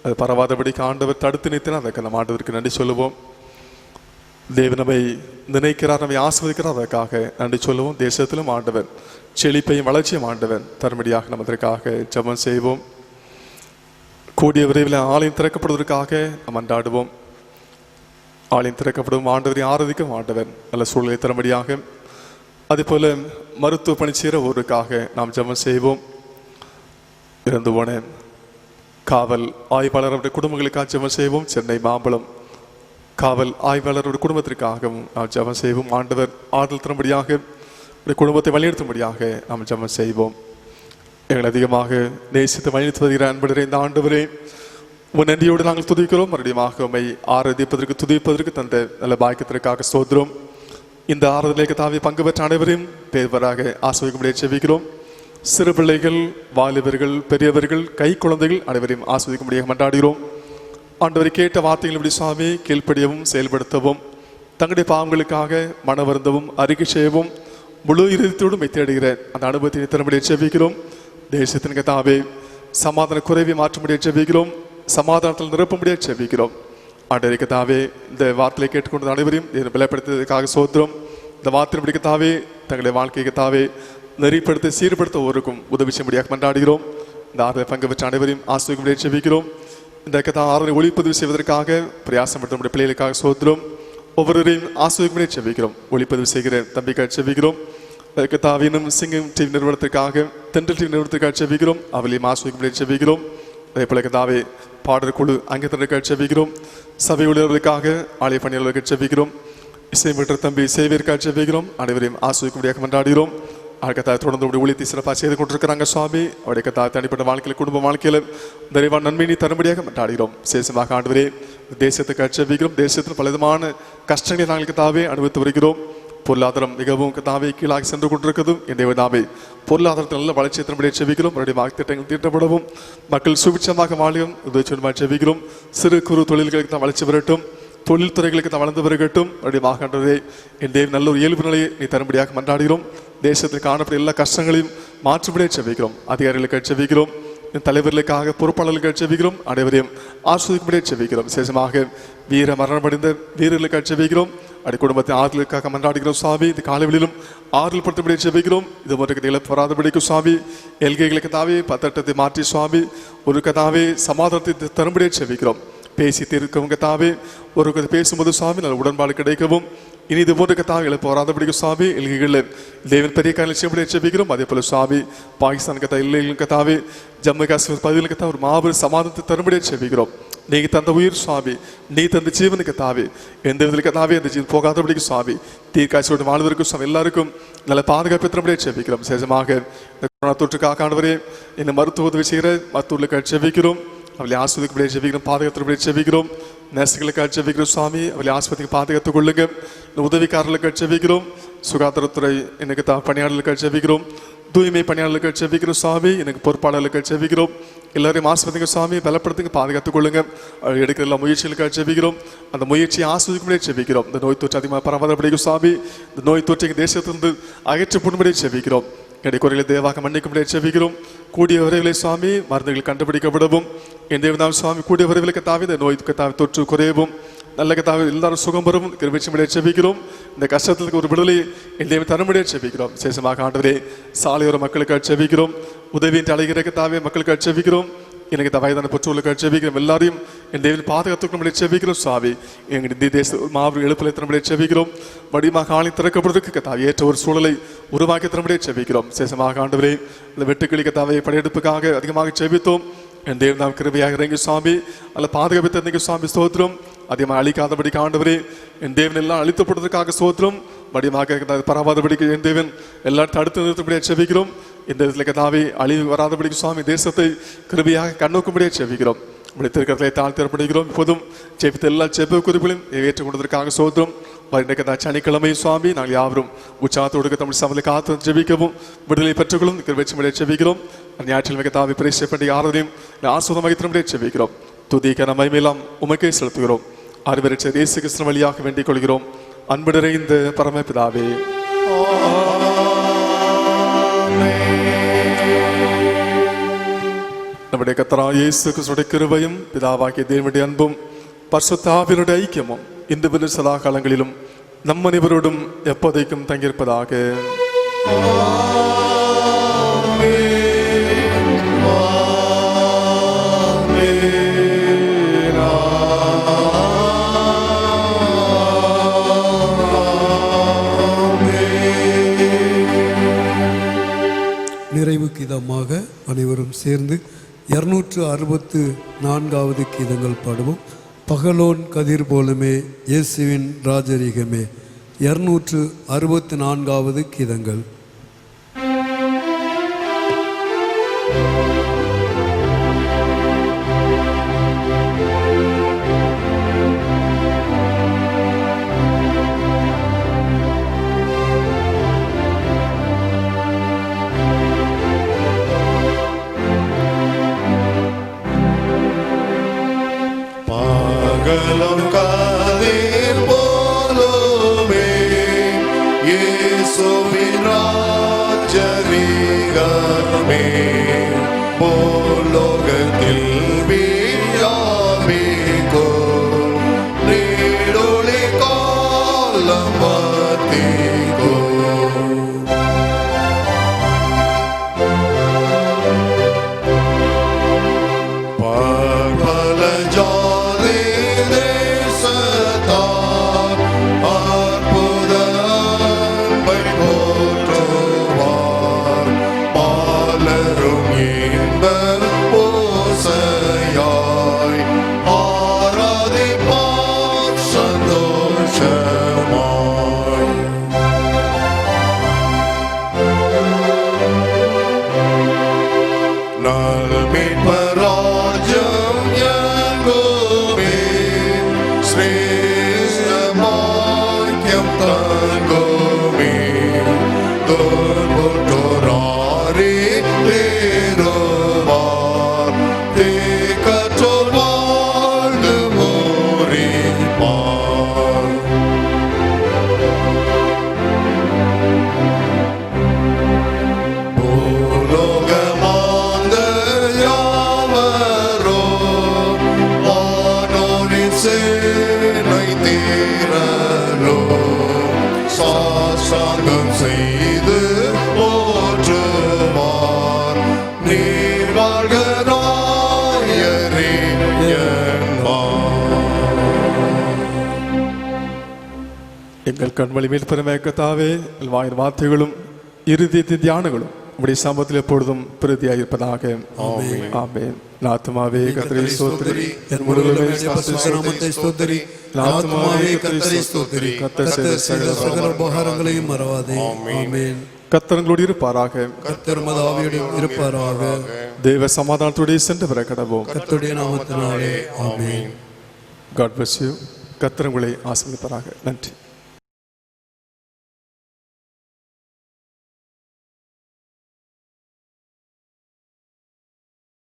அது பரவாதபடிக்கு ஆண்டவர் தடுத்து நிறுத்தினார். அதற்கு நம்ம ஆண்டவருக்கு நன்றி சொல்லுவோம். தேவன் நம்மை நினைக்கிறார், நம்மை ஆஸ்வதிக்கிறார். அதற்காக நன்றி சொல்லுவோம். தேசத்திலும் ஆண்டவர் செழிப்பையும் வளர்ச்சியும் ஆண்டவர் தரும்படியாக நம்ம அதற்காக ஜெபம் செய்வோம். கூடிய விரைவில் ஆலயம் திறக்கப்படுவதற்காக நாம் அன்றாடுவோம். ஆலயம் திறக்கப்படும் ஆண்டவரை ஆராதிக்கும் ஆண்டவர் நல்ல சூழலை தரும்படியாக, அதே போல மருத்துவ பணி செய்கிற ஒருவருக்காக நாம் ஜெபம் செய்வோம். இறந்து போன காவல் ஆய்வாளருடைய குடும்பங்களுக்காக ஜெபம் செய்வோம். சென்னை மாம்பழம் காவல் ஆய்வாளருடைய குடும்பத்திற்காகவும் நாம் ஜெபம் செய்வோம். ஆண்டவர் ஆறுதல் தரும்படியாக, குடும்பத்தை வழிநடத்தும்படியாக நாம் ஜெபம் செய்வோம். எங்களை அதிகமாக நேசித்து வழிநடத்தி வருகிற அன்புடைய இந்த ஆண்டவரே, உன் நன்றியோடு நாங்கள் துதிக்கிறோம். மறுபடியும் உண்மை ஆராதிப்பதற்கு துதிப்பதற்கு தந்த நல்ல பாக்கியத்திற்காக ஸ்தோத்திரம். இந்த ஆராதனைக்கு தாவி பங்கு பெற்ற அனைவரையும் பேர்வராக ஆஸ்வதிக்கும்படியாக செபிக்கிறோம். சிறு பிள்ளைகள், வாலிபர்கள், பெரியவர்கள், கை குழந்தைகள் அனைவரையும் ஆஸ்வதிக்கும்படியாக மன்றாடுகிறோம். ஆண்டவரை கேட்ட வார்த்தைகள் இப்படி சுவாமி கீழ்ப்படியவும் செயல்படுத்தவும், தங்களுடைய பாவங்களுக்காக மன வருந்தவும் அறிக்கை செய்யவும் முழு இறுதியோடு தேடுகிற அந்த அனுபவத்தை தரும்படியாக செபிக்கிறோம். தேசத்தின் கதாவே சமாதான குறைவை மாற்றும்படியாக செபிக்கிறோம். சமாதானத்தில் நிரப்பும்படியாக செபிக்கிறோம். ஆண்டவரை கதாவே இந்த வார்த்தையை கேட்டுக்கொண்ட அனைவரையும் பலப்படுத்துவதற்காக சோத்திரம். இந்த வார்த்தை கதாவே தங்களுடைய வாழ்க்கை கதாவே நெறிப்படுத்த சீர்படுத்த ஒருக்கும் உதவி செய்யும்படியாக மன்றாடுகிறோம். இந்த ஆறுதலை பங்கு பெற்ற அனைவரையும் ஆசிரியர் செபிக்கிறோம். இந்த கதா ஆறுதலை ஒளிப்பதிவு செய்வதற்காக பிரயாசப்பட்ட நம்முடைய பிள்ளைகளுக்காக சோத்திரம். ஒவ்வொருவரையும் ஆசிரியர் செபிக்கிறோம். ஒளிப்பதிவு செய்கிற தம்பிக்காக செபிக்கிறோம். கதாவினும் சிங்கம் டிவி நிறுவனத்திற்காக, தென்றல் டிவி நிறுவனத்திற்காக செபிக்கிறோம். அவளையும் ஆசிரியர் செபிக்கிறோம். அதே போல கதாவே பாடல் குழு அங்கத்தினருக்காக செபிக்கிறோம். சபை ஊழியர்களுக்காக, ஆலய பணியாளர்களுக்கு செபிக்கிறோம். இசை மீட்டர் தம்பி சேவியருக்காக செபிக்கிறோம். அனைவரையும் ஆசிரியர் மன்றாடுகிறோம். கத்தாவை தொடர்ந்து ஊழியத்தை சிறப்பாக செய்து கொண்டிருக்கிறாங்க சுவாமி. அவருடைய கத்தாவை தனிப்பட்ட வாழ்க்கையில், குடும்ப வாழ்க்கையில் நிறைவான நன்மையை தரும்படியாக மன்றாடுகிறோம். சேசமாக ஆண்டவரே தேசத்துக்கு செபிக்கிறோம். தேசத்தில் பலவிதமான கஷ்டங்களை நாங்கள் கத்தாவே அனுபவித்து வருகிறோம். பொருளாதாரம் மிகவும் கத்தாவை கீழாக சென்று கொண்டிருக்கிறதும் என்னுடைய நாமே பொருளாதாரத்தில் நல்ல வளர்ச்சி தரும்படியாக செபிக்கிறோம். அவருடைய வாக்குத்திட்டங்கள் தீட்டப்படவும், மக்கள் சுபிட்சமாக வாழியும் உதவி செபிக்கிறோம். சிறு குறு தொழில்களுக்கு தான் வளர்ச்சி வரட்டும், தொழில்துறைகளுக்கு தான் வளர்ந்து வருகட்டும். அவருடைய வாகன்றதே என் தேவ நல்ல ஒரு இயல்பு நிலையை நீ தரும்படியாக மன்றாடுகிறோம். தேசத்தில் காணப்பட்ட எல்லா கஷ்டங்களையும் மாற்றும்படியாக செபிக்கிறோம். அதிகாரிகளுக்கு செபிக்கிறோம். தலைவர்களுக்காக, பொறுப்பாளர்களுக்கு செபிக்கிறோம். அனைவரையும் ஆஸ்வதிக்கும்படியாக செபிக்கிறோம். விசேஷமாக வீர மரணமடைந்த வீரர்களுக்கு செபிக்கிறோம். அப்படி குடும்பத்தை ஆறுதலுக்காக மன்றாடுகிறோம் சுவாமி. இது காலைவெளியிலும் ஆறுதல் படுத்தும்படியாக செபிக்கிறோம். இது ஒன்றுக்கு இழப்பு வராதபடிக்கும் சுவாமி. எல்கைகளுக்கு தாவே பத்தட்டத்தை மாற்றி சுவாமி ஒரு கதாவே சமாதானத்தை தரும்படியாக செபிக்கிறோம். பேசி தீர்க்கவங்க தாவே ஒரு கதை பேசும்போது சுவாமி நல்ல உடன்பாடு கிடைக்கவும், இனி இது போன்ற கதாவை இழப்பு வராதபடிக்கும் சுவாமி எல்கைகளில் தேவன் பெரிய காலையில் செய்யப்படியாக செபிக்கிறோம். அதே போல சுவாமி பாகிஸ்தான் கதா இல்லைகளும் கதாவே ஜம்மு காஷ்மீர் பகுதியில் கதா ஒரு மாபெரும் சமாதானத்தை தரும்படியாக செபிக்கிறோம். நீங்க தந்த உயிர் சுவாமி, நீ தந்த ஜீவனுக்கு தாவே எந்த விதத்தில் கதாவே அந்த ஜீவன் போகாதபடிக்கு சுவாமி தீர்க்காட்சியோடு வாழ்வதற்கும் சுவாமி எல்லாருக்கும் நல்ல பாதுகாப்பு தரும்படியாக செபிக்கிறோம். விசேஷமாக இந்த கொரோனா தொற்றுக்காக ஆண்டவரே இந்த மருத்துவ உதவி செய்கிற மருத்துவர்களுக்கு செபிக்கிறோம். அவளை ஆஸ்பத்திரிக்கு செபிக்கிறோம். பாதுகாத்து செபிக்கிறோம். நர்ஸுகளுக்காக செபிக்கிறோம் சுவாமி. அவளை ஆஸ்பத்திரிக்கு பாதுகாத்துக் கொள்ளுங்க. உதவிக்காரர்களுக்கு செபிக்கிறோம். சுகாதாரத்துறை எனக்கு பணியாளர்களுக்கு செபிக்கிறோம். தூய்மை பணியாளர்களுக்கு செபிக்கிறோம் சுவாமி. எனக்கு பொறுப்பாளர்களுக்கு செபிக்கிறோம். எல்லாரையும் ஆஸ்பத்திரிக்கு சுவாமி பலப்படுத்துங்க, பாதுகாத்துக் கொள்ளுங்க. எடுக்கிற எல்லா முயற்சிகளுக்காக செபிக்கிறோம். அந்த முயற்சியை ஆஸ்வதிக்கும்படியே செபிக்கிறோம். இந்த நோய் தொற்று அதிகமாக பரவாதபடிக்கும் சுவாமி இந்த நோய் தொற்றை தேசத்திலிருந்து அகற்றப்படும்படியே செபிக்கிறோம். என்னுடைய குறைகளை தேவாக மன்னிக்கும்படியே செபிக்கிறோம். கூடிய விரைவிலை சுவாமி மருந்துகள் கண்டுபிடிக்கப்படவும், என் தேவதாம் சுவாமி கூடிய விரைவிலுக்கு தாவி இந்த நோய் கத்தாவி தொற்று குறையவும், நல்ல கத்தாவி எல்லாரும் சுகம் பெறவும் கிருபையும்படியே செபிக்கிறோம். இந்த கஷ்டத்துக்கு ஒரு விடுதலை என் தேவன் தரும்படியே செபிக்கிறோம். விசேஷமாக ஆண்டவரே சாலையோர மக்களுக்கு செபிக்கிறோம். உதவியின் அழைகிற கத்தாவே மக்களுக்கு செபிக்கிறோம். எனக்கு வயதான பெற்றோர்களுக்கு செபிக்கிறோம். எல்லாரையும் என் தேவன் பாதுகாத்துக்கும்படியே செபிக்கிறோம் சுவாமி. எங்கள் இந்திய தேச மாபெரும் எழுப்பிலை தரும்படியே செபிக்கிறோம். வடிவமாக ஆணி திறக்கப்படுவதற்கு கத்தாவை ஏற்ற ஒரு சூழலை உருவாக்கி தரும்படியே செபிக்கிறோம். விசேஷமாக ஆண்டவரே இந்த வெட்டுக்கிளி கத்தாவை படையெடுப்புக்காக அதிகமாக செபித்தோம். என் தேவன் நாம் கிருபையாக இறங்கி சுவாமி அல்ல பாதுகாப்பு தந்தீங்க சுவாமி ஸ்தோத்திரம். அதிகமாக அழிக்காதபடிக்கு ஆண்டவரே என் தேவன் எல்லாம் அழித்தப்படுவதற்காக ஸ்தோத்திரம். வடிவமாக பரவாதபடிக்கு என் தேவன் எல்லாரும் தடுத்து நிறுத்தபடியாக செபிக்கிறோம். இந்த இடத்துல கதாவை அழிவு வராதபடிக்கு சுவாமி தேசத்தை கிருபையாக கண்ணோக்கும்படியாக செபிக்கிறோம். இப்படி திருக்கத்தை தாழ்த்திடப்படுகிறோம். இப்போதும் செபித்த எல்லா செப்ப குறிப்புகளையும் ஏற்றுக் கொண்டதற்காக சோதரம். இன்றைக்கு சனிக்கிழமை சுவாமி நாங்கள் யாவரும் உற்சாகத்தோடு தமிழ் சமலை காத்து ஜெபிக்கவும் விடுதலை பெற்றுக்கொள்ளும் வெற்றிமுறையை செபிக்கிறோம். ஞாயிற்றில் மிக தாவி பிரேச பண்டிகை ஆராதனையும் ஆசுவதமாக திரும்படியை செபிக்கிறோம். துதிக்க நம்மையெல்லாம் உமக்கே செலுத்துகிறோம். அறிவரட்ச இயேசு கிறிஸ்து வழியாக வேண்டிக் கொள்கிறோம். அன்பு நிறைந்த பரமபிதாவே, நம்முடைய கர்த்தராகிய இயேசு கிறிஸ்துவின் கிருபையும் பிதாவாகிய தேவனுடைய அன்பும் பரிசுத்த ஆவியினுடைய ஐக்கியமும் இன்று சதா காலங்களிலும் நம் அனைவரோடும் எப்போதைக்கும் தங்கியிருப்பதாக. நிறைவு கீதமாக அனைவரும் சேர்ந்து 264வது கீதங்கள் பாடுவோம். பகலோன் கதிர் போலுமே இயேசுவின் ராஜரீகமே. 264வது கீதங்கள். பகலும் கதிர் போலுமே இயேசுவின் ராஜரீகமே. பூலோகத்தில் வியாபிக்கும் நீடொளி காலம் வர்த்திக்கும். பற்பல ஜாதி தேசத்தார் அற்புத அன்பை போற்றுவார். பலரும் இன்பப் ஓசையாய் ஆராதிப்பார் சந்தோஷமாய். நல்மீட்பராஜ்யம் எங்குமே சிரேஷ்ட பாக்கியம் தங்குமே. துன்புற்றோராரே தேறுவார் தேக்கற்றோர் வாழ்ந்து முறிப்பார். சாசனம் செய்து போற்றுவார். நீர் வாழ்கிறாயரே என்பார். எங்கள் கண்மொழி மேல் பெருமைக்கத்தாவே வாயின் வார்த்தைகளும் இறுதி தியானங்களும் உடைய சமூகத்தில் எப்பொழுதும் பிரதியாயிருப்பதாக. ஆமென். ஆத்துமாவே கர்த்தரை ஸ்தோத்திரி, என் முழு நாமத்தை ஸ்தோத்திரி. ஆத்துமாவே கர்த்தரை ஸ்தோத்திரி. கர்த்தர் சகல உபகாரங்களையும் மறவாதே. ஆமென். கர்த்தர்களோடு இருப்பாராக. கர்த்தர் உமது ஆவியோடும் இருப்பாராக. தேவ சமாதானத்தோடு சென்று வர கடவோம். கர்த்தருடைய நாமத்தினாலே ஆமென். God bless you. கர்த்தர் உங்களை ஆசீர்வதிப்பாராக. நன்றி.